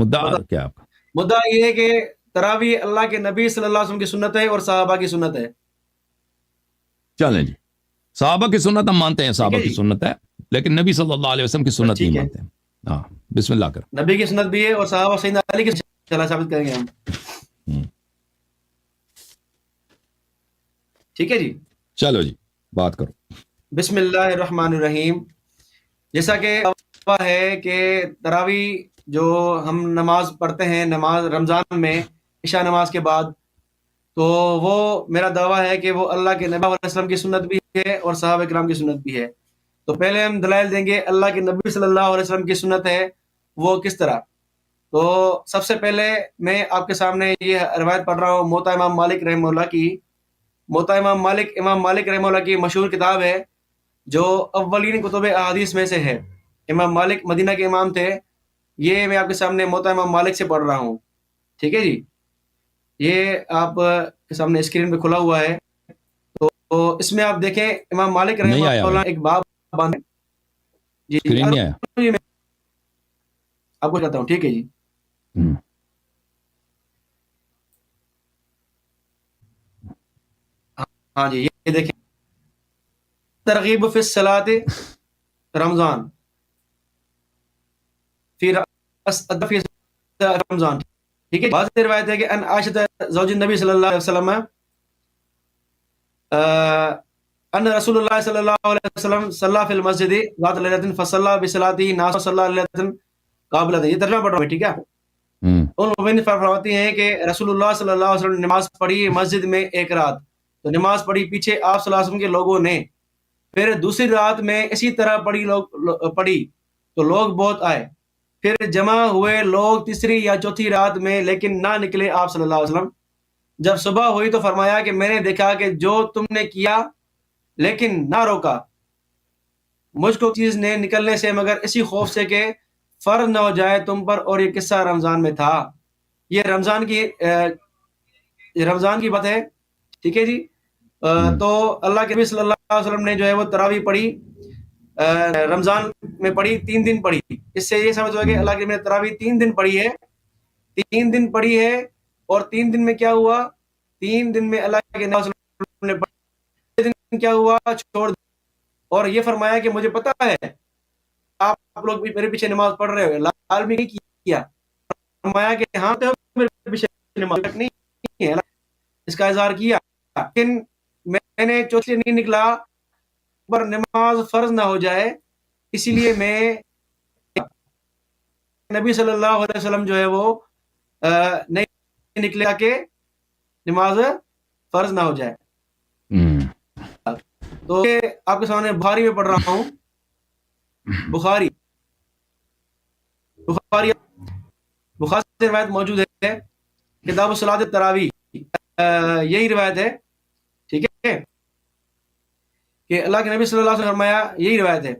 مدعا کیا آپ کا؟ مدعا یہ ہے کہ تراویح اللہ کے نبی صلی اللہ علیہ وسلم کی سنت ہے اور صحابہ کی سنت ہے. چلیں جی، صحابہ کی سنت ہم مانتے ہیں، صحابہ کی سنت ہے، لیکن نبی صلی اللہ علیہ وسلم کی سنت نہیں مانتے ہیں. ہاں بسم اللہ کر. نبی کی سنت بھی ہے اور صحابہ سیدنا علی کی چلا ثابت کریں گے ہم. ٹھیک ہے جی، چلو جی بات کرو. بسم اللہ الرحمن الرحیم. جیسا کہ ہے کہ تراویح جو ہم نماز پڑھتے ہیں، نماز رمضان میں عشاء نماز کے بعد، تو وہ میرا دعویٰ ہے کہ وہ اللہ کے نبی علیہ وسلم کی سنت بھی ہے اور صحابہ کرام کی سنت بھی ہے. تو پہلے ہم دلائل دیں گے اللہ کے نبی صلی اللہ علیہ وسلم کی سنت ہے وہ کس طرح. تو سب سے پہلے میں آپ کے سامنے یہ روایت پڑھ رہا ہوں موطا امام مالک رحمہ اللہ کی. موطا امام مالک رحمہ اللہ کی مشہور کتاب ہے جو اولین کتب احادیث میں سے ہے. امام مالک مدینہ کے امام تھے. یہ میں آپ کے سامنے موطا امام مالک سے پڑھ رہا ہوں. ٹھیک ہے جی، یہ آپ کے سامنے اسکرین پہ کھلا ہوا ہے. تو اس میں آپ دیکھیں امام مالک رحمہ اللہ ایک باب باندھے. جی نہیں آیا آپ کو کہتا ہوں. ٹھیک ہے جی، ہاں جی، یہ دیکھیں ترغیب فی الصلاۃ رمضان فی رمضان. ٹھیک ہے، بعض روایت ہے کہ ان عائشہ زوج النبی صلی اللہ علیہ وسلم ان رسول اللہ صلی اللہ علیہ وسلم صلی فی المسجد ذات لیلۃ فصلی بصلاته ناس صلی لیلۃ قابلۃ. یہ ترجمہ پڑھ رہا ہوں. ٹھیک ہے، ان مبین فرماتی ہیں کہ رسول اللہ صلی اللہ علیہ وسلم نے نماز پڑھی مسجد میں ایک رات. تو نماز پڑھی پیچھے آپ صلی اللہ علیہ وسلم کے لوگوں نے. پھر دوسری رات میں اسی طرح پڑھی تو لوگ بہت آئے. پھر جمع ہوئے لوگ تیسری یا چوتھی رات میں، لیکن نہ نکلے آپ صلی اللہ علیہ وسلم. جب صبح ہوئی تو فرمایا کہ میں نے دیکھا کہ جو تم نے کیا لیکن نہ روکا، مجھ کو چیز نے نکلنے سے مگر اسی خوف سے کہ فرض نہ ہو جائے تم پر. اور یہ قصہ رمضان میں تھا. یہ رمضان کی بات ہے. ٹھیک ہے جی. تو اللہ کے نبی صلی اللہ علیہ وسلم نے جو ہے وہ تراویح پڑھی، رمضان میں پڑھی، 3 دن پڑھی. اس سے یہ سمجھ ہوا کہ اللہ کے نبی نے تراویح 3 دن پڑھی ہے. 3 دن پڑھی ہے. اور 3 دن میں کیا ہوا؟ 3 دن میں اللہ کے نبی صلی اللہ علیہ وسلم نے پڑھی. دن کیا ہوا؟ چھوڑ. اور یہ فرمایا کہ مجھے پتا ہے آپ لوگ بھی میرے پیچھے نماز پڑھ رہے ہو. لال بھی نہیں کیا. فرمایا کہ ہاں تو میرے پیچھے نماز نہیں ہے، اس کا اظہار کیا. لیکن میں نے چوتھے نہیں نکلا پر نماز فرض نہ ہو جائے، اسی لیے میں نبی صلی اللہ علیہ وسلم جو ہے وہ نہیں نکلا کہ نماز فرض نہ ہو جائے. تو آپ کے سامنے بخاری میں پڑھ رہا ہوں. بخاری سے روایت موجود ہے، کتاب الصلاۃ التراویح، یہی روایت ہے. ٹھیک ہے کہ اللہ کے نبی صلی اللہ علیہ وسلم فرمایا، یہی روایت ہے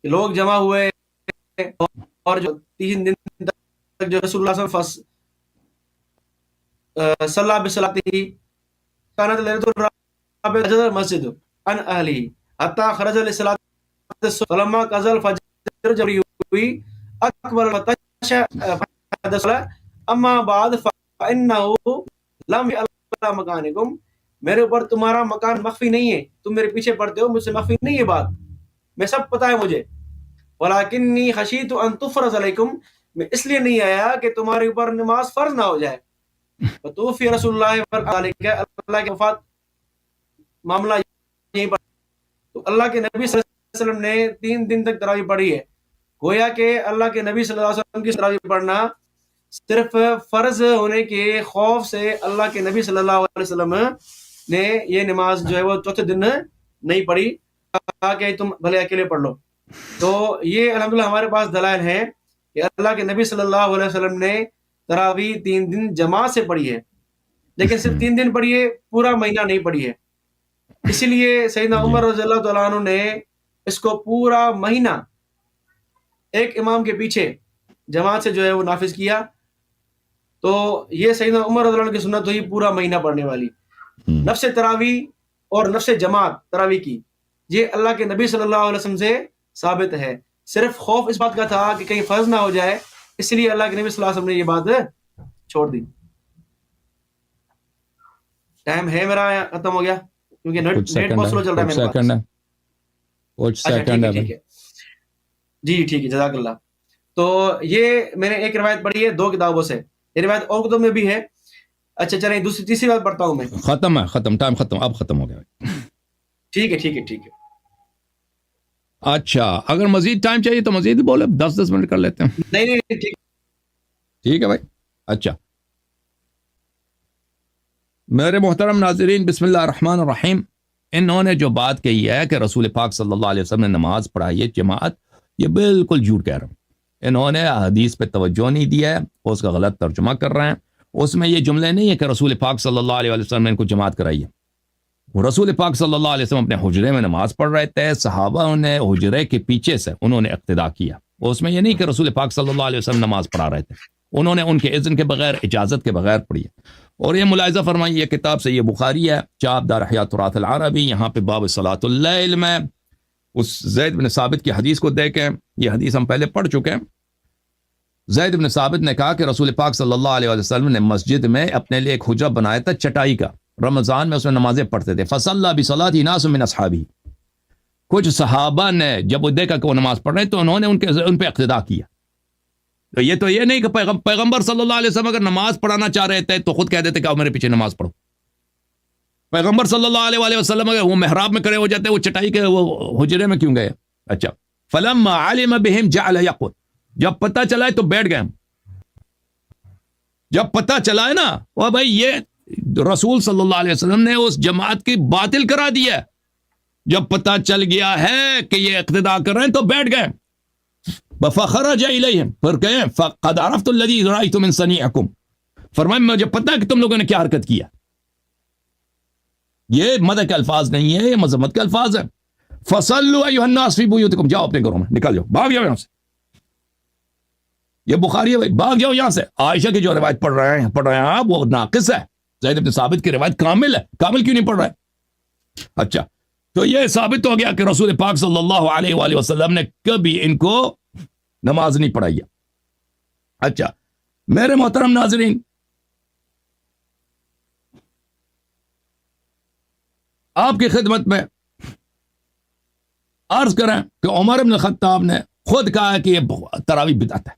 کہ لوگ جمع ہوئے اور جو 3 دن تک جو رسول اللہ صلی اللہ علیہ وسلم صلی بصلاته كانت ليلة الرابعة المسجد عن أهله حتى خرج لصلاة الصبح فلما قضى الفجر جبريل أكبر الفتش أما بعد فإنه لم يعلم مكانكم. میرے اوپر تمہارا مکان مخفی نہیں ہے، تم میرے پیچھے پڑھتے ہو، مجھ سے مخفی نہیں ہے بات، میں سب پتہ ہے مجھے. ولكني خشيت أن تفرض عليكم، میں اس لیے نہیں آیا کہ تمہارے اوپر نماز فرض نہ ہو جائے. توفی رسول اللہ اللہ کے وفات معاملہ یہیں پر. تو اللہ کے نبی صلی اللہ علیہ وسلم نے 3 دن تک تراویح پڑھی ہے. گویا کہ اللہ کے نبی صلی اللہ علیہ وسلم کی تراویح پڑھنا صرف فرض ہونے کے خوف سے اللہ کے نبی صلی اللہ علیہ وسلم نے یہ نماز جو ہے وہ چوتھے دن نہیں پڑھی، کہا کہ تم بھلے اکیلے پڑھ لو. تو یہ الحمدللہ ہمارے پاس دلائل ہیں کہ اللہ کے نبی صلی اللہ علیہ وسلم نے تراویح 3 دن جماعت سے پڑھی ہے، لیکن صرف 3 دن پڑھی ہے، پورا مہینہ نہیں پڑھی ہے. اسی لیے سیدنا عمر رضی اللہ تعالیٰ عنہ نے اس کو پورا مہینہ ایک امام کے پیچھے جماعت سے جو ہے وہ نافذ کیا. تو یہ سیدنا عمر رضی اللہ عنہ کی سنت ہوئی پورا مہینہ پڑھنے والی. نفس تراویح اور نفس جماعت تراویح کی یہ اللہ کے نبی صلی اللہ علیہ وسلم سے ثابت ہے. صرف خوف اس بات کا تھا کہ کہیں فرض نہ ہو جائے، اس لیے اللہ کے نبی صلی اللہ علیہ وسلم نے یہ بات چھوڑ دی. ٹائم ہے میرا ختم ہو گیا کیونکہ نیٹ بہت سلو چل رہا ہے میرے پاس. کچھ اچھا سیکنڈ ہے ٹھیک ہے جی ٹھیک ہے جزاک اللہ. تو یہ میں نے ایک روایت پڑھی ہے 2 کتابوں سے, یہ روایت اور کتب میں بھی ہے. اچھا چلیں تیسری بات پڑھتا ہوں میں. ختم ٹائم ختم, اب ختم ہو گیا. ٹھیک ہے. اچھا اگر مزید ٹائم چاہیے تو مزید بولے, 10 منٹ کر لیتے ہیں. نہیں ٹھیک ہے بھائی. اچھا میرے محترم ناظرین, بسم اللہ الرحمن الرحیم. انہوں نے جو بات کہی ہے کہ رسول پاک صلی اللہ علیہ وسلم نے نماز پڑھائی ہے جماعت, یہ بالکل جھوٹ کہہ رہے ہیں. انہوں نے حدیث پہ توجہ نہیں دیا ہے, اس کا غلط ترجمہ کر رہے ہیں. اس میں یہ جملے نہیں ہے کہ رسول پاک صلی اللہ علیہ وسلم نے ان کو جماعت کرائی ہے. رسول پاک صلی اللہ علیہ وسلم اپنے حجرے میں نماز پڑھ رہے تھے, صحابہ نے حجرے کے پیچھے سے انہوں نے اقتداء کیا. اس میں یہ نہیں کہ رسول پاک صلی اللہ علیہ وسلم نماز پڑھا رہے تھے, انہوں نے ان کے اذن کے بغیر, اجازت کے بغیر پڑھی ہے. اور یہ ملاحظہ فرمائیے, یہ کتاب سے, یہ بخاری ہے, چاپ دار احیاء تراث العربی, یہاں پہ باب صلاۃ اللیل میں اس زید بن ثابت کی حدیث کو دیکھیں. یہ حدیث ہم پہلے پڑھ چکے ہیں. زید بن ثابت نے کہا کہ رسول پاک صلی اللہ علیہ وسلم نے مسجد میں اپنے لیے ایک حجرہ بنایا تھا چٹائی کا, رمضان میں اس میں نمازیں پڑھتے تھے. فصلی بصلاۃ ناس من اصحابہ, کچھ صحابہ نے جب وہ دیکھا کہ وہ نماز پڑھ رہے ہیں تو انہوں نے ان پہ اقتداء کیا. تو یہ نہیں کہ پیغمبر صلی اللہ علیہ وسلم اگر نماز پڑھانا چاہ رہے تھے تو خود کہہ دیتے کہ آپ میرے پیچھے نماز پڑھو. پیغمبر صلی اللہ علیہ وسلم اگر وہ محراب میں کھڑے ہو جاتے, وہ چٹائی کے وہ حجرے میں کیوں گئے؟ اچھا, فلما علم بهم جعل يقول, جب پتہ چلا ہے تو بیٹھ گئے. جب پتہ چلا ہے نا, وہ بھائی یہ رسول صلی اللہ علیہ وسلم نے اس جماعت کی باطل کرا دی ہے. جب پتہ چل گیا ہے کہ یہ اقتداء کر رہے ہیں تو بیٹھ گئے. فخرج الیہم, پھر کہیں فقد عرفت الذی رأیت من صنیعکم, فرمایا مجھے پتہ ہے کہ تم لوگوں نے کیا حرکت کیا. یہ مدح کے الفاظ نہیں ہے, یہ مذمت کے الفاظ ہیں. فصلوا ایھا الناس فی بیوتکم, جاؤ اپنے گھروں میں, نکل جاؤ, بھاگ جاؤ یہاں سے. یہ بخاری ہے بھائی, بھاگ جاؤ یہاں سے. عائشہ کی جو روایت پڑھ رہے ہیں وہ ناقص ہے. زید بن ثابت کی روایت کامل ہے. کامل کیوں نہیں پڑھ رہے؟ اچھا, تو یہ ثابت ہو گیا کہ رسول پاک صلی اللہ علیہ وآلہ وسلم نے کبھی ان کو نماز نہیں پڑھائی ہے. اچھا میرے محترم ناظرین, آپ کی خدمت میں عرض کریں کہ عمر بن الخطاب نے خود کہا ہے کہ یہ تراویح بدعت ہے,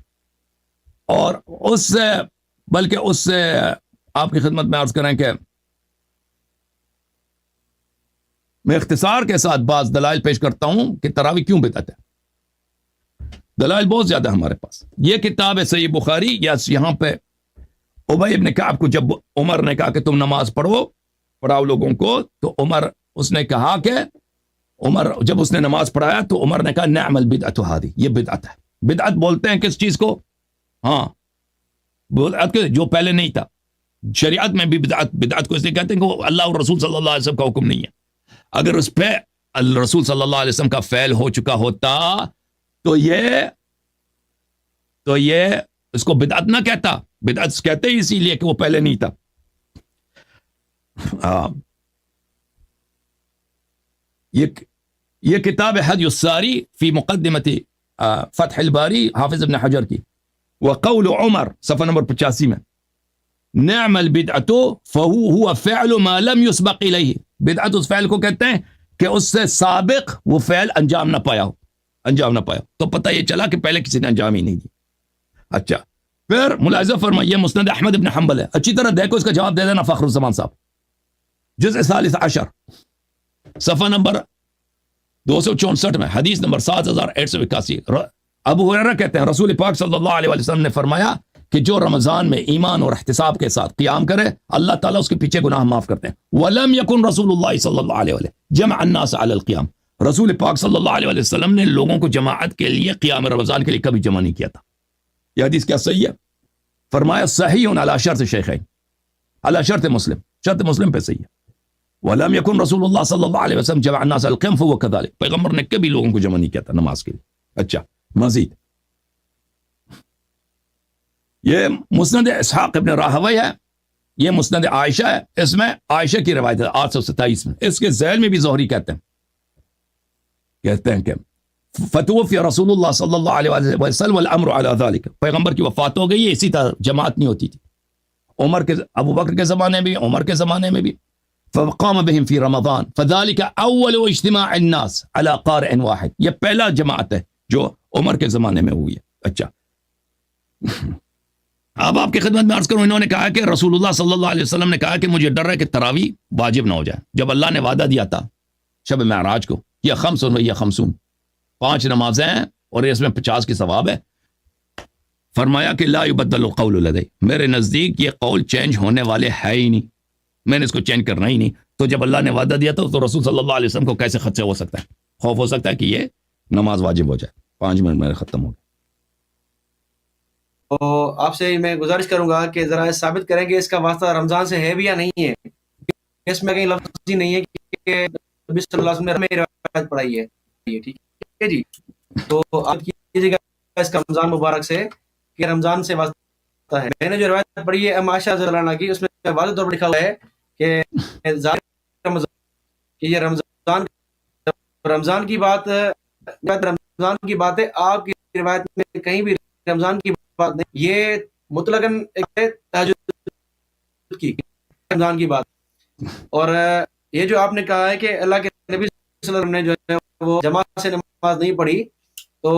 اور اس سے آپ کی خدمت میں عرض کریں کہ میں اختصار کے ساتھ بعض دلائل پیش کرتا ہوں کہ تراویح کیوں بدعت ہے. دلائل بہت زیادہ ہمارے پاس. یہ کتاب ہے صحیح بخاری, یہاں پہ ابی ابن کعب کو جب عمر نے کہا کہ تم نماز پڑھاؤ لوگوں کو, تو اس نے کہا کہ جب اس نے نماز پڑھایا تو عمر نے کہا نعم البدعۃ ھذہ, یہ بدعت ہے. بدعت بولتے ہیں کس چیز کو؟ ہاں, بدعت جو پہلے نہیں تھا. شریعت میں بھی بدعت کو اس لیے کہتے ہیں کہ وہ اللہ اور رسول صلی اللہ علیہ وسلم کا حکم نہیں ہے. اگر اس پہ رسول صلی اللہ علیہ وسلم کا فعل ہو چکا ہوتا تو یہ اس کو بدعت نہ کہتا. بدعت کہتے ہی اسی لیے کہ وہ پہلے نہیں تھا. یہ کتاب ہے حدی الساری فی مقدمت فتح الباری, حافظ ابن حجر کی. وقول عمر صفحہ نمبر 85 میں, نعم البدعۃ فهو فعل ما لم يسبق الیہ. بدعت اس فعل کو کہتے ہیں کہ اس سے سابق وہ فعل انجام نہ پایا ہو. تو پتہ یہ چلا کہ پہلے کسی نے انجام ہی نہیں دی. اچھا پھر ملاحظہ فرمائیے, مسند احمد ابن حنبل ہے. اچھی طرح دیکھو, اس کا جواب دے دینا فخر الزمان صاحب. جزء 13 صفحہ نمبر 264 میں, حدیث نمبر 7881. ابو ہریرہ کہتے ہیں رسول پاک صلی اللہ علیہ وسلم نے فرمایا کہ جو رمضان میں ایمان اور احتساب کے ساتھ قیام کرے, اللہ تعالیٰ اس کے پیچھے گناہ معاف کرتے ہیں. وَلَمْ يَكُنْ رسول اللہ صلی اللہ علیہ وسلم جمع الناس علی القیام. رسول پاک صلی اللہ علیہ وسلم نے لوگوں کو جماعت کے لیے قیام رمضان کے لیے کبھی جمع نہیں کیا تھا. یہ حدیث کیا صحیح ہے؟ فرمایا صحیح علی شرط شیخین, علی شرط مسلم, شرط مسلم پہ صحیح ہے. وَلَمْ يَكُنْ رسول اللہ صلی اللہ علیہ وسلم جمع الناس علی القیام فهو كذلك. پیغمبر نے کبھی لوگوں کو جمع نہیں کیا تھا نماز کے لیے. اچھا مزید یہ مسند اسحاق ابن راہوی ہے, یہ مسند عائشہ ہے. اس میں عائشہ کی روایت ہے 827 میں. اس کے ذیل میں بھی زہری کہتے ہیں کہ فتوفی رسول اللہ صلی اللہ علیہ وسلم والامر علی ذلك، پیغمبر کی وفات ہو گئی ہے، اسی طرح جماعت نہیں ہوتی تھی، عمر کے ابو بکر کے زمانے میں بھی، عمر کے زمانے میں بھی. فقام بهم في رمضان فذلك اول اجتماع الناس على قارئ واحد، یہ پہلا جماعت ہے جو عمر کے زمانے میں ہوئی ہے. اچھا اب آپ کی خدمت میں عرض کروں، انہوں نے کہا کہ رسول اللہ صلی اللہ علیہ وسلم نے کہا کہ مجھے ڈر ہے کہ تراویح واجب نہ ہو جائے. جب اللہ نے وعدہ دیا تھا شب معراج کو، یہ خمسون و یہ خمسون، 5 نمازیں ہیں اور اس میں 50 کی ثواب ہے، فرمایا کہ لا یبدل القول لدی، میرے نزدیک یہ قول چینج ہونے والے ہے ہی نہیں، میں نے اس کو چینج کرنا ہی نہیں. تو جب اللہ نے وعدہ دیا تھا تو رسول صلی اللہ علیہ وسلم کو کیسے خدشہ ہو سکتا ہے، خوف ہو سکتا ہے کہ یہ نماز واجب ہو جائے. 5 منٹ میں ختم ہو گیا. تو آپ سے میں گزارش کروں گا کہ ذرا ثابت کریں کہ اس کا واسطہ رمضان سے ہے بھی یا نہیں ہے. اس میں کہیں لفظ ہی نہیں ہے کہ نبی صلی اللہ علیہ وسلم نے روایت پڑھائی ہے. ٹھیک ہے جی، تو آپ کیجیے گا اس کا رمضان مبارک سے کہ رمضان سے واسطہ ہے. میں نے جو روایت پڑھی ہے ام عائشہ رضی اللہ عنہا کی، اس میں واضح طور پر لکھا ہوا ہے کہ یہ رمضان کی بات ہے. آپ کی روایت میں کہیں بھی رمضان کی بات نہیں، یہ مطلقاً تہجد کی رمضان کی بات. اور یہ جو آپ نے کہا ہے کہ اللہ کے نبی صلی اللہ علیہ وسلم نے جو ہے وہ جماعت سے نماز نہیں پڑھی، تو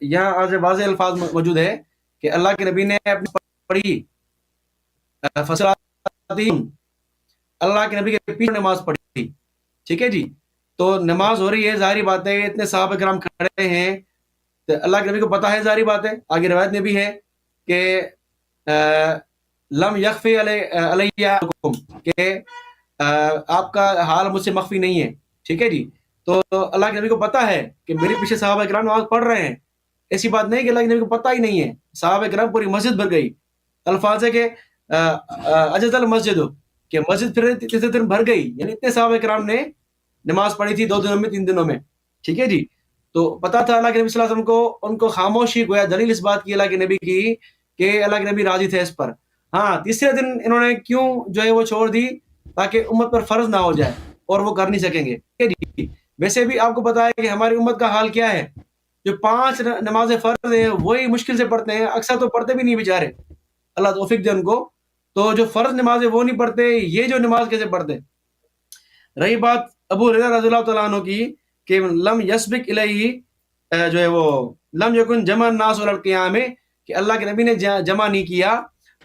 یہاں آج واضح الفاظ موجود ہے کہ اللہ کے نبی نے اپنی پڑھی فصلاتہم، اللہ کے نبی کے پیچھے نماز پڑھی. ٹھیک ہے جی، تو نماز ہو رہی ہے، ظاہری بات ہے اتنے صحابہ کرام کھڑے ہیں تو اللہ کے نبی کو پتا ہے، ظاہری بات ہے. آگے روایت میں بھی ہے کہ لم یخفی علیہ کہ آپ کا حال مجھ سے مخفی نہیں ہے. ٹھیک ہے جی، تو اللہ کے نبی کو پتا ہے کہ میرے پیچھے صحابہ کرام نماز پڑھ رہے ہیں. ایسی بات نہیں کہ اللہ کے نبی کو پتا ہی نہیں ہے. صحابہ کرام پوری مسجد بھر گئی. الفاظ ہے کہ اجز المسجد، کہ مسجد پھر تیسرے دن بھر گئی، یعنی اتنے صحابہ کرام نے نماز پڑھی تھی 2 دنوں میں 3 دنوں میں. ٹھیک ہے جی، تو پتا تھا اللہ کے نبی صلی اللہ علیہ وسلم کو، ان کو خاموشی گویا دلیل اس بات کی اللہ کے نبی کی کہ اللہ کے نبی راضی تھے اس پر. ہاں، تیسرے دن انہوں نے کیوں جو ہے وہ چھوڑ دی، تاکہ امت پر فرض نہ ہو جائے اور وہ کر نہیں سکیں گے. ویسے بھی آپ کو پتا ہے کہ ہماری امت کا حال کیا ہے، جو 5 نمازیں فرض ہیں وہی مشکل سے پڑھتے ہیں، اکثر تو پڑھتے بھی نہیں بیچارے، اللہ توفیق دے ان کو. تو جو فرض نمازیں وہ نہیں پڑھتے، یہ جو نماز کیسے پڑھتے. رہی بات ابو ہریرہ رضی اللہ تعالیٰ عنہ کی کہ لم یسبق الیہ جو ہے وہ لم یکن جمع الناس علی القیام، کہ اللہ کے نبی نے جمع نہیں کیا،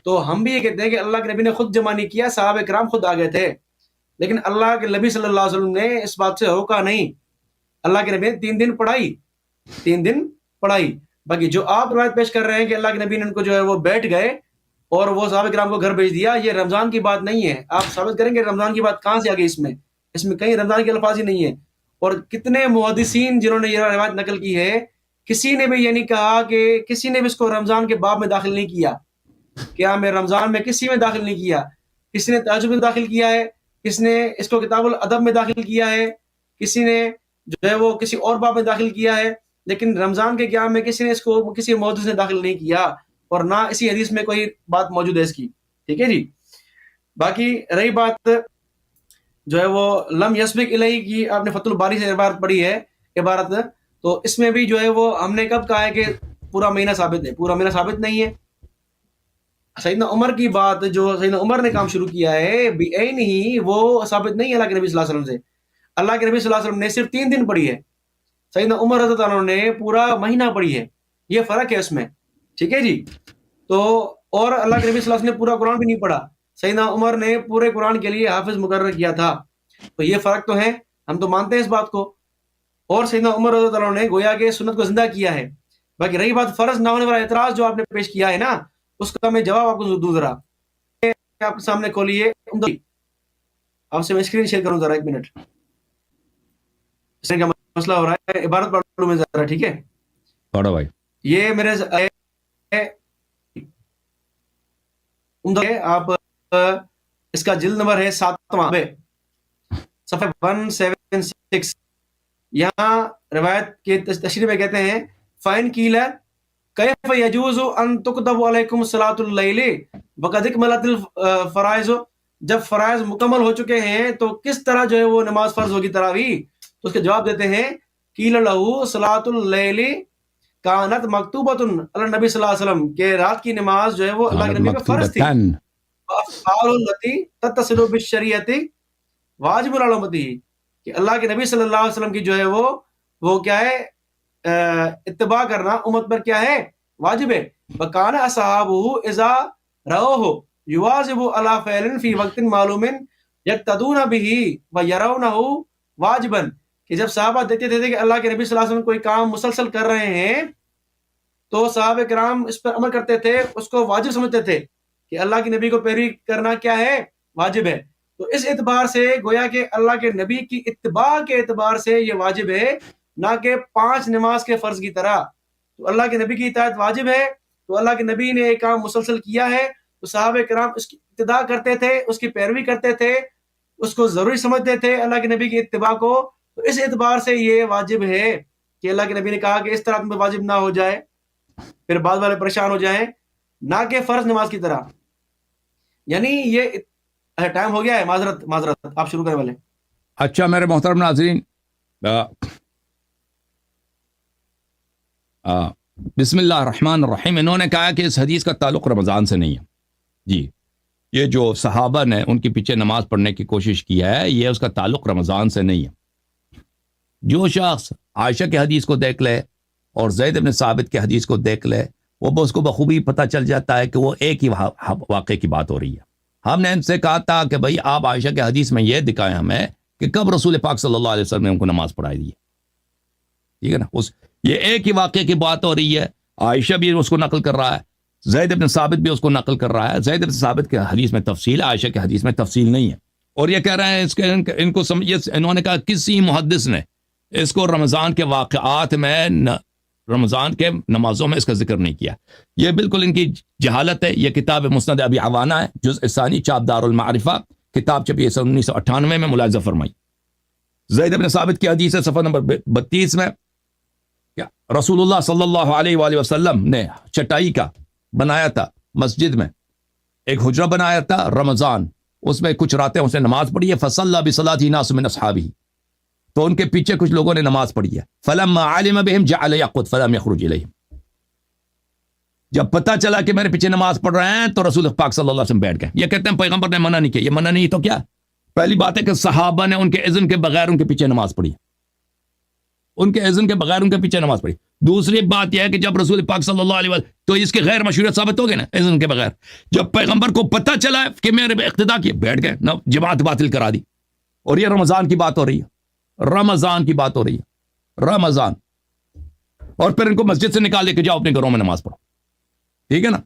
تو ہم بھی یہ کہتے ہیں کہ اللہ کے نبی نے خود جمع نہیں کیا، صحابہ کرام خود آ گئے تھے. لیکن اللہ کے نبی صلی اللہ علیہ وسلم نے اس بات سے روکا نہیں. اللہ کے نبی نے 3 دن پڑھائی، 3 دن پڑھائی. باقی جو آپ روایت پیش کر رہے ہیں کہ اللہ کے نبی نے ان کو جو ہے وہ بیٹھ گئے اور وہ صحابہ کرام کو گھر بھیج دیا، یہ رمضان کی بات نہیں ہے. آپ ثابت کریں گے رمضان کی بات کہاں سے آ گئی، اس میں کہیں رمضان کے الفاظ ہی نہیں ہے. اور کتنے محدثین جنہوں نے یہ روایت نقل کی ہے، کسی نے بھی یہ نہیں کہا کہ کسی نے بھی اس کو رمضان کے باب میں داخل نہیں کیا. کیا میں رمضان میں کسی میں داخل نہیں کیا، کسی نے تہجد میں داخل کیا ہے، کسی نے اس کو کتاب الادب میں داخل کیا ہے، کسی نے جو ہے وہ کسی اور باب میں داخل کیا ہے، لیکن رمضان کے قیام میں کسی نے اس کو کسی محدث نے داخل نہیں کیا، اور نہ اسی حدیث میں کوئی بات موجود ہے اس کی. ٹھیک ہے جی. باقی رہی بات جو ہے وہ لم یسبق الیہ کی، آپ نے فتح الباری سے عبارت پڑھی ہے عبارت، تو اس میں بھی جو ہے وہ ہم نے کب کہا ہے کہ پورا مہینہ ثابت ہے، پورا مہینہ ثابت نہیں ہے. سیدنا عمر کی بات جو سیدنا عمر نے کام شروع کیا ہے بعین ہی، وہ ثابت نہیں ہے اللہ کے نبی صلی اللہ علیہ وسلم سے. اللہ کے نبی صلی اللہ علیہ وسلم نے صرف 3 دن پڑھی ہے، سیدنا عمر رضی اللہ عنہ نے پورا مہینہ پڑھی ہے. یہ فرق ہے اس میں. ٹھیک ہے جی. تو اور اللہ کے نبی صلی اللہ علیہ وسلم نے پورا قرآن بھی نہیں پڑھا، سیدنا عمر نے پورے قرآن کے لیے حافظ مقرر کیا تھا. تو یہ فرق تو ہے، ہم تو مانتے ہیں اس بات کو. اور سیدنا عمر رضی اللہ عنہ نے گویا کہ سنت کو زندہ کیا ہے. باقی رہی بات فرض نہ ہونے والا اعتراض جو آپ نے پیش کیا ہے نا، اس کا میں جواب آپ کو دوں. ذرا آپ کے سامنے کھولیے، آپ سے میں اسکرین شیئر کروں ذرا 1 منٹ. اس کا مسئلہ ہو رہا ہے، عبارت پڑھ لوں میں ذرا. ٹھیک ہے پڑھو بھائی. یہ میرے آپ اس کا جلد نمبر ہے 7واں، صفحہ 176. یہاں روایت کے تشریح میں کہتے ہیں فَإِنْ قِيلَ كَيْفَ يَجُوزُ أَن تُكْتَبُ عَلَيْكُمْ صَلَاةُ اللَّيْلِ وَقَدْ اكْمَلَتِ الْفَرَائِضُ، جب فرائض مکمل ہو چکے ہیں تو کس طرح جو ہے وہ نماز فرض ہوگی تراویح. تو اس کے جواب دیتے ہیں قیل لہ صلاۃ اللیل کانت مکتوبۃ علی النبی صلی اللہ علیہ وسلم کہ رات کی نماز جو ہے وہ اللہ کے نبی پہ فرض تھی. افعال التی تتصل بالشریعت واجب علی امتی کہ اللہ کے نبی صلی اللہ علیہ وسلم کی جو ہے وہ کیا ہے اتباع کرنا امت پر کیا ہے واجب ہے. وکان اصحابہ اذا رأوہ یواظب علی فعل فی وقت معلوم یقتدون بہ ویرونہ واجبا کہ جب صحابہ دیکھتے تھے کہ اللہ کے نبی صلی اللہ علیہ وسلم کوئی کام مسلسل کر رہے ہیں تو صحابہ کرام اس پر عمل کرتے تھے, اس کو واجب سمجھتے تھے کہ اللہ کے نبی کو پیروی کرنا کیا ہے واجب ہے. تو اس اعتبار سے گویا کہ اللہ کے نبی کی اتباع کے اعتبار سے یہ واجب ہے, نہ کہ 5 نماز کے فرض کی طرح. تو اللہ کے نبی کی اطاعت واجب ہے, تو اللہ کے نبی نے ایک کام مسلسل کیا ہے تو صحابہ کرام اس کی ابتداء کرتے تھے, اس کی پیروی کرتے تھے, اس کو ضروری سمجھتے تھے اللہ کے نبی کی اتباع کو. تو اس اعتبار سے یہ واجب ہے کہ اللہ کے نبی نے کہا کہ اس طرح تمہیں واجب نہ ہو جائے, پھر بعض والے پریشان ہو جائیں, نہ کہ فرض نماز کی طرح. یعنی یہ ٹائم ہو گیا ہے, معذرت آپ شروع کرنے والے. اچھا میرے محترم ناظرین, بسم اللہ الرحمن الرحیم. انہوں نے کہا کہ اس حدیث کا تعلق رمضان سے نہیں ہے. جی, یہ جو صحابہ نے ان کے پیچھے نماز پڑھنے کی کوشش کی ہے, یہ اس کا تعلق رمضان سے نہیں ہے. جو شخص عائشہ کے حدیث کو دیکھ لے اور زید بن ثابت کے حدیث کو دیکھ لے, وہ اس کو بخوبی پتہ چل جاتا ہے کہ وہ ایک ہی واقعے کی بات ہو رہی ہے. ہم نے ان سے کہا تھا کہ بھئی آپ عائشہ کے حدیث میں یہ دکھائیں ہمیں کہ کب رسول پاک صلی اللہ علیہ وسلم نے ان کو نماز پڑھائی دی ہے. ٹھیک ہے نا, یہ ایک ہی واقعے کی بات ہو رہی ہے. عائشہ بھی اس کو نقل کر رہا ہے, زید بن ثابت بھی اس کو نقل کر رہا ہے. زید بن ثابت کے حدیث میں تفصیل, عائشہ کے حدیث میں تفصیل نہیں ہے. اور یہ کہہ رہے ہیں اس کے ان کو انہوں نے کہا کسی محدث نے اس کو رمضان کے واقعات میں رمضان کے نمازوں میں اس کا ذکر نہیں کیا. یہ بالکل ان کی جہالت ہے. یہ کتاب مسند ابی عوانہ ہے, جزء ثانی, چاپ دار المعرفہ, کتاب چھپی 1998 میں, ملاحظہ فرمائی. زید بن ثابت کی حدیث ہے صفحہ نمبر 32 میں, کیا رسول اللہ صلی اللہ علیہ وآلہ وسلم نے چٹائی کا بنایا تھا مسجد میں, ایک حجرہ بنایا تھا رمضان, اس میں کچھ راتیں اس نے نماز پڑھی ہے. فصلی بصلاۃ ناس من اصحابہ, تو ان کے پیچھے کچھ لوگوں نے نماز پڑھی ہے. فلما علم بهم جعل يقعد فلم يخرج اليهم, جب پتہ چلا کہ میرے پیچھے نماز پڑھ رہے ہیں تو رسول پاک صلی اللہ علیہ وسلم بیٹھ گئے. یہ کہتے ہیں پیغمبر نے منع نہیں کیا. یہ منع نہیں تو کیا؟ پہلی بات ہے کہ صحابہ نے ان کے اذن کے بغیر ان کے پیچھے نماز پڑھی, ان کے اذن کے بغیر ان کے پیچھے نماز پڑھی. دوسری بات یہ ہے کہ جب رسول پاک صلی اللہ علیہ وسلم, تو اس کے غیر مشروعیت ثابت ہو گئی نا اذن کے بغیر. جب پیغمبر کو پتہ چلا کہ میرے اقتداء کیے, بیٹھ گئے, نہ جماعت باطل کرا دی. اور یہ رمضان کی بات ہو رہی ہے, رمضان کی بات ہو رہی ہے, رمضان. اور پھر ان کو مسجد سے نکال دے کہ جاؤ اپنے گھروں میں نماز پڑھو. ٹھیک ہے نا,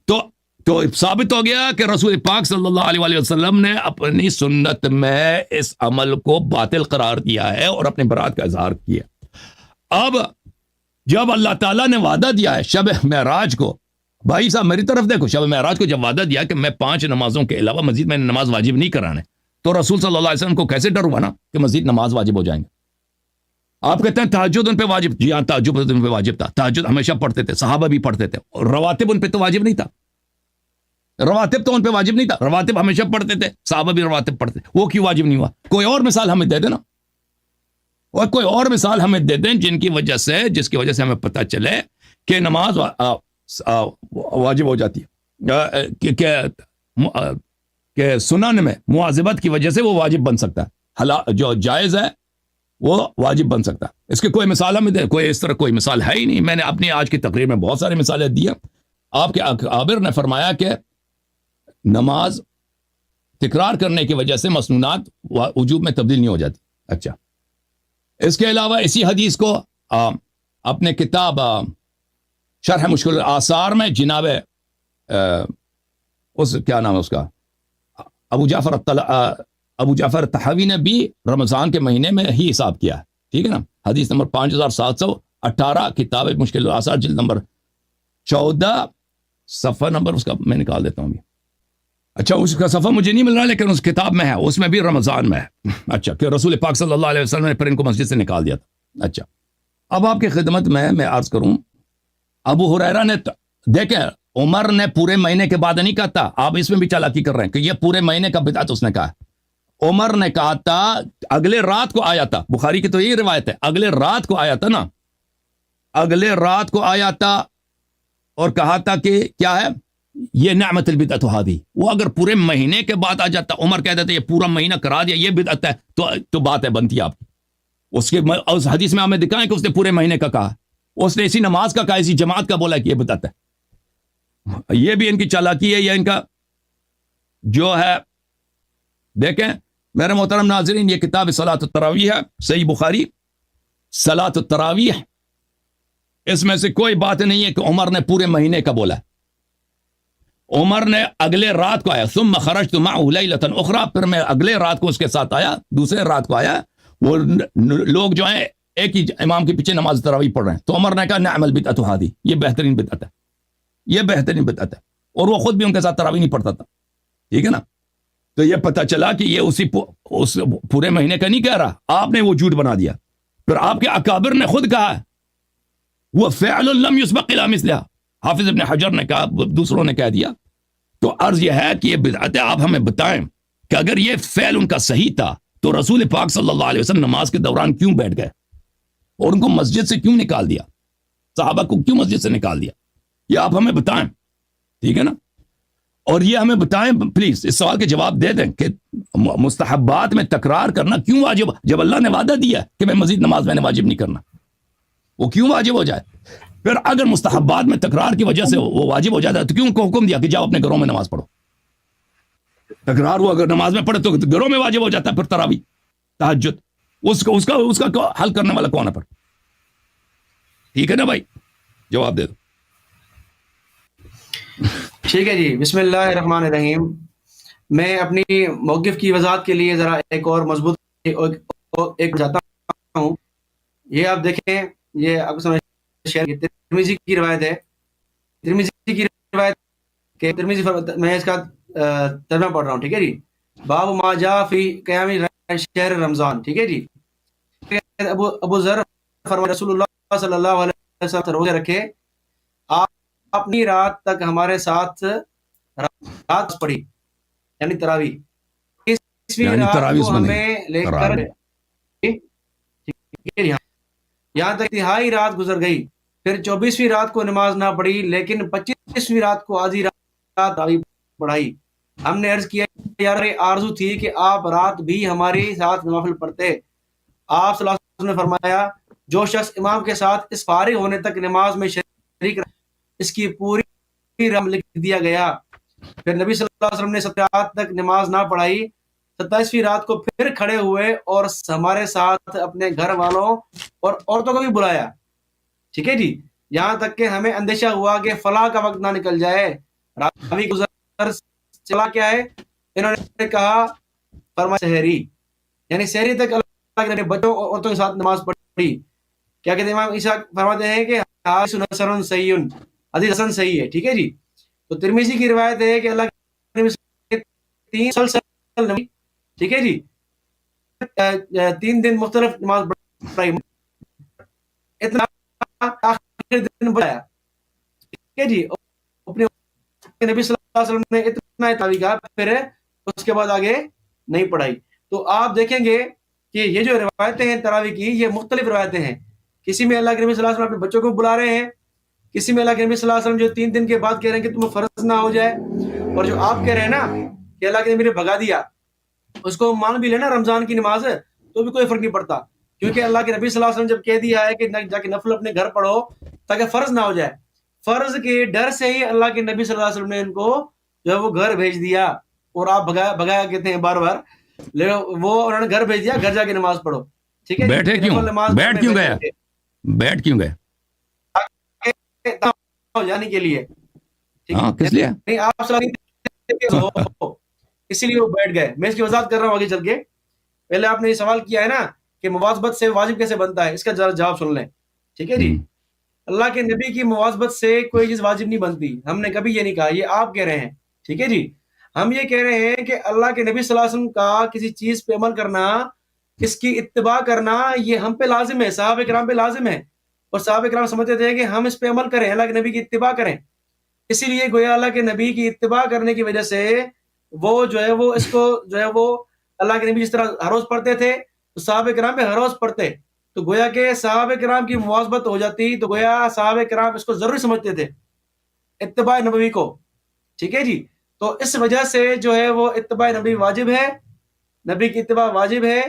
تو ثابت ہو گیا کہ رسول پاک صلی اللہ علیہ وآلہ وسلم نے اپنی سنت میں اس عمل کو باطل قرار دیا ہے اور اپنے برات کا اظہار کیا. اب جب اللہ تعالیٰ نے وعدہ دیا ہے شب معراج کو, بھائی صاحب میری طرف دیکھو, شب معراج کو جب وعدہ دیا کہ میں 5 نمازوں کے علاوہ مزید میں نماز واجب نہیں کرانے, تو رسول صلی اللہ علیہ وسلم کو کیسے ڈر ہوا نا کہ مزید نماز واجب ہو جائیں گے. آپ کہتے ہیں تہجد ان پہ واجب, جی ہاں تہجد ان پہ واجب تھا, تہجد ہمیشہ پڑھتے تھے, صحابہ بھی پڑھتے تھے. اور رواتب ان پہ تو واجب نہیں تھا, رواتب تو ان پہ واجب نہیں تھا, رواتب ہمیشہ پڑھتے تھے, صحابہ بھی رواتب پڑھتے, وہ کیوں واجب نہیں ہوا؟ کوئی اور مثال ہمیں دے دینا, اور کوئی اور مثال ہمیں دے دیں جس کی وجہ سے ہمیں پتہ چلے کہ نماز واجب ہو جاتی ہے, کہ سنن میں مواظبت کی وجہ سے وہ واجب بن سکتا ہے, جو جائز ہے وہ واجب بن سکتا ہے. اس کی کوئی مثال ہمیں دے, کوئی اس طرح کوئی مثال ہے ہی نہیں. میں نے اپنی آج کی تقریر میں بہت ساری مثالیں دی ہیں. آپ کے عابر نے فرمایا کہ نماز تکرار کرنے کی وجہ سے مسنونات وجوب میں تبدیل نہیں ہو جاتی. اچھا, اس کے علاوہ اسی حدیث کو اپنے کتاب شرح مشکل الآثار میں جناب کیا نام ہے اس کا, ابو جعفر الطحاوی نے بھی رمضان کے مہینے میں ہی حساب کیا ہے. ٹھیک ہے نا, حدیث نمبر 5718, کتاب مشکل الآثار, جلد نمبر 14, صفحہ نمبر اس کا میں نکال دیتا ہوں ابھی. اچھا, اس کا صفحہ مجھے نہیں مل رہا لیکن اس کتاب میں ہے, اس میں بھی رمضان میں ہے. اچھا, کہ رسول پاک صلی اللہ علیہ وسلم نے پھر ان کو مسجد سے نکال دیا تھا. اچھا, اب آپ کی خدمت میں عرض کروں, ابو ہریرہ نے دیکھیں عمر نے پورے مہینے کے بعد نہیں کہا تھا, آپ اس میں بھی چالاکی کر رہے ہیں کہ یہ پورے مہینے کا بدعت اس نے کہا. عمر نے کہا تھا اگلے رات کو آیا تھا, بخاری کی تو یہی روایت ہے, اگلے رات کو آیا تھا نا, اگلے رات کو آیا تھا اور کہا تھا کہ کیا ہے یہ نعمت البدعت ہادی, وہ اگر پورے مہینے کے بعد آ جاتا, عمر کہہ دیتے یہ پورا مہینہ کرا دیا یہ بدعت ہے, تو بات ہے بنتی آپ کی. اس حدیث میں ہمیں دکھائیں کہ اس نے پورے مہینے کا کہا, اس نے اسی نماز کا کہا, اسی جماعت کا بولا کہ یہ بدعت ہے. یہ بھی ان کی چالاکی ہے, یہ ان کا جو ہے. دیکھیں میرے محترم ناظرین, یہ کتاب صلاۃ التراویح ہے, صحیح بخاری صلاۃ التراویح, اس میں سے کوئی بات نہیں ہے کہ عمر نے پورے مہینے کا بولا. عمر نے اگلے رات کو آیا, ثم خرجت معه لیلۃ اخرى, پھر میں اگلے رات کو اس کے ساتھ آیا, دوسرے رات کو آیا. وہ لوگ جو ہیں ایک ہی امام کے پیچھے نماز تراویح پڑھ رہے ہیں, تو عمر نے کہا نعم البدعۃ ہذه, یہ بہترین بدعت ہے, یہ بہترین بدعت ہے. اور وہ خود بھی ان کے ساتھ تراویح نہیں پڑھتا تھا, ٹھیک ہے نا. تو یہ پتہ چلا کہ یہ اس پورے مہینے کا نہیں کہہ رہا, آپ نے وہ جھوٹ بنا دیا. پھر آپ کے اکابر نے خود کہا وہ فعل لم يسبق الى مثلها, حافظ ابن حجر نے کہا, دوسروں نے کہہ دیا. تو عرض یہ ہے کہ یہ بدعت ہے, آپ ہمیں بتائیں کہ اگر یہ فعل ان کا صحیح تھا تو رسول پاک صلی اللہ علیہ وسلم نماز کے دوران کیوں بیٹھ گئے اور ان کو مسجد سے کیوں نکال دیا, صحابہ کو کیوں مسجد سے نکال دیا, یہ آپ ہمیں بتائیں, ٹھیک ہے نا. اور یہ ہمیں بتائیں پلیز, اس سوال کے جواب دے دیں کہ مستحبات میں تکرار کرنا کیوں واجب, جب اللہ نے وعدہ دیا کہ میں مزید نماز میں نے واجب نہیں کرنا, وہ کیوں واجب ہو جائے. پھر اگر مستحبات میں تکرار کی وجہ سے وہ واجب ہو جاتا ہے تو کیوں ان کو حکم دیا کہ جاؤ اپنے گھروں میں نماز پڑھو. تکرار وہ اگر نماز میں پڑھے تو گھروں میں واجب ہو جاتا ہے. پھر تراویح تہجد اس کا حل کرنے والا کون ہے پھر, ٹھیک ہے نا بھائی, جواب دے دو. ٹھیک ہے جی, بسم اللہ الرحمن الرحیم. میں اپنی موقف کی وضاحت کے لیے ذرا ایک اور مضبوط ایک جاتا ہوں. یہ آپ دیکھیں, یہ آپ کو ترمذی کی روایت ہے, ترمذی کی روایت کہ ترمذی میں اس کا ترجمہ پڑھ رہا ہوں, ٹھیک ہے جی. باب ما جاء فی قیام شہر رمضان, ٹھیک ہے جی. ابو ذر فرماتے رسول اللہ صلی اللہ علیہ وسلم روزے رکھے, آپ اپنی رات تک ہمارے ساتھ رات پڑھی, یعنی تراویح. یعنی رات کو ہمیں لے کر یہاں تک تہائی رات گزر گئی, پھر 24ویں رات کو نماز نہ پڑھی, لیکن 25ویں رات کو آدھی رات تراویح پڑھائی. ہم نے عرض کیا یار آرزو تھی کہ آپ رات بھی ہمارے ساتھ نوافل پڑھتے. آپ صلی اللہ علیہ وسلم نے فرمایا جو شخص امام کے ساتھ اس فارغ ہونے تک نماز میں شریک رہا اس کی پوری رحم لکھ دیا گیا. پھر نبی صلی اللہ علیہ وسلم نے 17 رات تک نماز نہ پڑھائی, 27ویں رات کو پھر کھڑے ہوئے اور ہمارے ساتھ اپنے گھر والوں اور عورتوں کو بھی بلایا, ٹھیک ہے جی. یہاں تک کہ ہمیں اندیشہ ہوا کہ فلاح کا وقت نہ نکل جائے. راوی گزر چلا کیا ہے, انہوں نے کہا فرمایا سحری, یعنی سحری تک اللہ کے بچوں اور عورتوں کے ساتھ نماز پڑھی. کیا کہتے ہیں امام عیسیٰ فرماتے ہیں کہ حسن صحیح, حدیث حسن صحیح ہے, ٹھیک ہے جی. تو ترمذی کی روایت ہے کہ اللہ کے نبی 3 مسلسل, ٹھیک ہے جی, 3 دن مختلف نماز پڑھی, اتنا آخر دن بڑھایا, ٹھیک ہے جی. اپنے نبی صلی اللہ علیہ وسلم نے اتنا تراویح کہا, پھر اس کے بعد آگے نہیں پڑھائی. تو آپ دیکھیں گے کہ یہ جو روایتیں ہیں تراویح کی, یہ مختلف روایتیں ہیں. کسی میں اللہ کے نبی صلی اللہ علیہ وسلم اپنے بچوں کو بلا رہے ہیں, کسی میں اللہ کے نبی صلی اللہ علیہ وسلم جو 3 دن کے بعد کہہ رہے ہیں کہ تمہیں فرض نہ ہو جائے, اور جو آپ کہہ رہے ہیں نا کہ اللہ کے نبی نے بھگا دیا, اس کو مان بھی لینا رمضان کی نماز ہے تو بھی کوئی فرق نہیں پڑتا, کیونکہ اللہ کے نبی صلی اللہ علیہ وسلم جب کہہ دیا ہے کہ جا کے نفل اپنے گھر پڑھو تاکہ فرض نہ ہو جائے, فرض کے ڈر سے ہی اللہ کے نبی صلی اللہ علیہ وسلم نے ان کو جو ہے وہ گھر بھیج دیا. اور آپ بھگایا کہتے ہیں بار بار, وہ انہوں نے گھر بھیج دیا, گھر جا کے نماز پڑھو, ٹھیک ہے. بیٹھ کیوں گئے جانے کے لیے, کس لیے, اسی لیے وہ بیٹھ گئے. میں اس کی وضاحت کر رہا ہوں آگے چل کے. پہلے آپ نے یہ سوال کیا ہے نا کہ مواظبت سے واجب کیسے بنتا ہے, اس کا جواب سن لیں, ٹھیک ہے جی. اللہ کے نبی کی مواظبت سے کوئی چیز واجب نہیں بنتی, ہم نے کبھی یہ نہیں کہا, یہ آپ کہہ رہے ہیں, ٹھیک ہے جی. ہم یہ کہہ رہے ہیں کہ اللہ کے نبی صلی اللہ علیہ وسلم کا کسی چیز پہ عمل کرنا, اس کی اتباع کرنا, یہ ہم پہ لازم ہے, صحابہ کرام پہ لازم ہے. اور صحابہ کرام سمجھتے تھے کہ ہم اس پہ عمل کریں, اللہ کے نبی کی اتباع کریں. اسی لیے گویا اللہ کے نبی کی اتباع کرنے کی وجہ سے وہ جو ہے وہ اس کو جو ہے وہ اللہ کے نبی جس طرح ہر روز پڑھتے تھے تو صحابہ کرام بھی ہر روز پڑھتے، تو گویا کہ صحابہ کرام کی مواظبت ہو جاتی، تو گویا صحابہ کرام اس کو ضروری سمجھتے تھے اتباع نبوی کو، ٹھیک ہے جی. تو اس وجہ سے جو ہے وہ اتباع نبی واجب ہے، نبی کی اتباع واجب ہے،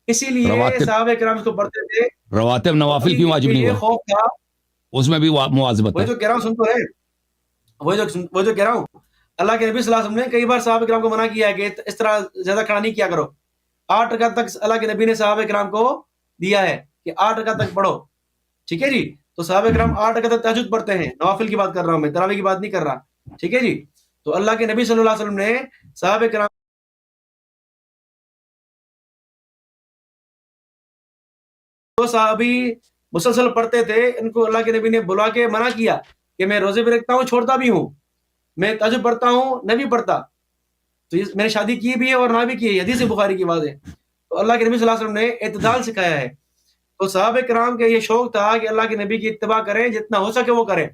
اسی لیے رواتب صحابہ کرام اس کو پڑھتے تھے. رواتب نوافل کیوں واجب نہیں یہ ہوا؟ خوف تھا، اس میں بھی مواظبت وہی ہے. جو کہہ رہا ہوں، سن تو رہے، وہ جو کہہ رہا ہوں، اللہ کے نبی صلی اللہ علیہ وسلم نے کئی بار صحابہ کرام کو منع کیا ہے کہ اس طرح زیادہ کھڑا نہیں کیا کرو. 8 رکعت تک اللہ کے نبی نے صحابہ کرام کو دیا ہے کہ 8 رکعت تک پڑھو، ٹھیک ہے جی. تو صحابہ کرام 8 رکعت تک تہجد پڑھتے ہیں، نوافل کی بات کر رہا ہوں میں، تراویح کی بات نہیں کر رہا، ٹھیک ہے جی. تو اللہ کے نبی صلی اللہ علیہ وسلم نے صحابہ کرام جو صحابی مسلسل پڑھتے تھے، ان کو اللہ کے نبی نے بلا کے منع کیا کہ میں روزے بھی رکھتا ہوں، چھوڑتا بھی ہوں، میں تہجد پڑھتا ہوں، نہ بھی پڑھتا، تو میں نے شادی کی بھی ہے اور نہ بھی کی ہے، حدیث بخاری کی بات ہے. تو اللہ کے نبی صلی اللہ علیہ وسلم نے اعتدال سکھایا ہے. تو صحابہ کرام کا یہ شوق تھا کہ اللہ کے نبی کی اتباع کریں، جتنا ہو سکے وہ کریں،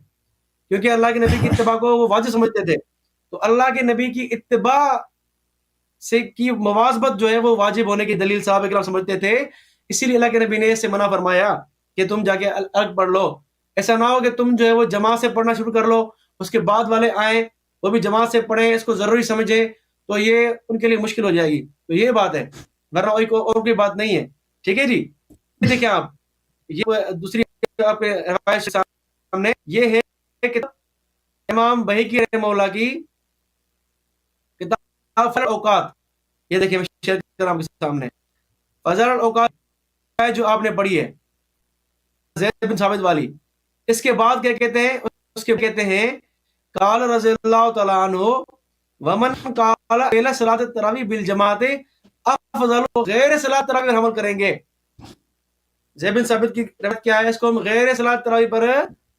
کیونکہ اللہ کے نبی کی اتباع کو وہ واجب سمجھتے تھے. تو اللہ کے نبی کی اتباع سے کی مواظبت جو ہے وہ واجب ہونے کی دلیل صحابہ کرام سمجھتے تھے، اسی لیے اللہ کے نبی نے اس سے منع فرمایا کہ تم جا کے الگ پڑھ لو. ایسا نہ ہو کہ تم جو ہے وہ جماعت سے پڑھنا شروع کر لو، اس کے بعد والے آئیں وہ بھی جماعت سے پڑھیں، اس کو ضروری سمجھیں، تو یہ ان کے لیے مشکل ہو جائے گی. تو یہ بات ہے، ورنہ اور کوئی بات نہیں ہے، ٹھیک ہے جی. دیکھیں آپ، یہ دوسری آپ کے روایت کے سامنے یہ ہے کہ امام بہقی رحمہ اللہ کی کتاب فضل الاوقات، یہ دیکھیں میں شیئر کر رہا ہوں آپ کے سامنے. فضل الاوقات جو آپ نے پڑھی ہے زید بن ثابت والی، اس کے بعد کیا کہتے ہیں؟ اس کے کہتے ہیں قال رضی اللہ تعالیٰ عنہ ومن قال الی صلاۃ التراویح بالجماعت افضل، غیر صلاۃ التراویح پر عمل کریں گے. زید بن ثابت کی روایت کیا ہے؟ اس کو ہم غیر صلاۃ التراویح پر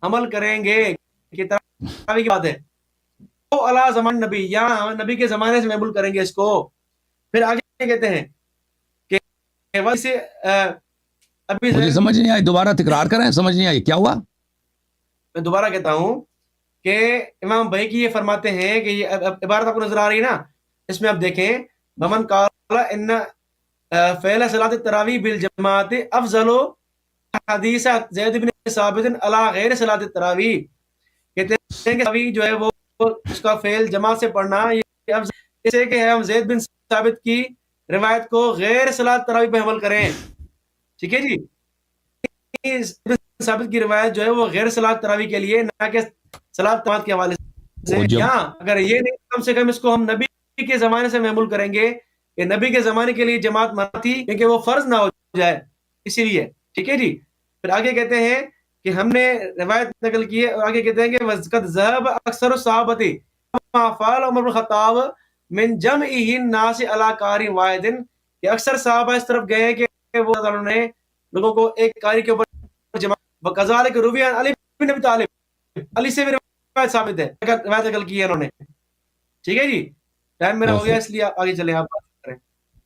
عمل کریں گے، کہ تراویح کی بات ہے. او علی زمان نبی، یا نبی کے زمانے سے محمول کریں گے اس کو. پھر آگے کہتے ہیں کہ ویسے ابھی مجھے سمجھ نہیں آئی، دوبارہ تکرار کریں، سمجھ نہیں آئی کیا ہوا. میں دوبارہ کہتا ہوں کہ امام بہقی یہ فرماتے ہیں کہ یہ عبارت آپ کو نظر آ رہی ہے نا، اس میں آپ دیکھیں ومن قال ان فعل صلاۃ التراویح بالجماعت افضل حدیث زید بن ثابت علی غیر صلاۃ التراویح، کہتے ہیں کہ تراویح جو ہے وہ اس کا فعل جماعت سے پڑھنا یہ افضل اس سے کہ ہم زید بن ثابت کی روایت کو غیر صلاۃ التراویح پہ عمل کریں، ٹھیک ہے جی. ثابت کی روایت جو ہے وہ غیر صلاۃ تراویح کے لیے، نہ کہ صلاۃ جماعت کے حوالے سے. یہاں اگر یہ نہیں، کم سے کم اس کو ہم نبی کے زمانے سے محمول کریں گے کہ نبی کے زمانے کے لیے جماعت منع تھی کیونکہ وہ فرض نہ ہو جائے، اسی لیے، ٹھیک ہے جی. پھر آگے کہتے ہیں کہ ہم نے روایت نقل کی ہے، اور آگے کہتے ہیں کہ وَقَدْ ذَهَبَ أَكْثَرُ الصَّحَابَةِ كَمَا فَعَلَ عُمَرُ بْنُ الْخَطَّابِ مِنْ جَمْعِهِ النَّاسِ عَلَى قَارٍ وَاحِدٍ، کہ اکثر صحابہ اس طرف گئے کہ وہ انہوں نے لوگوں کو ایک قاری کے اوپر جمع. وَكَذَلِكَ رُوِيَ عَنْ عَلِي بْنِ أَبِي طَالِبٍ، علی سے بھی روایت ثابت ہے، روایت نقل کی ہے انہوں نے، ٹھیک ہے جی. ٹائم میرا ہو گیا، اس لیے آگے چلیں، آپ بات کریں.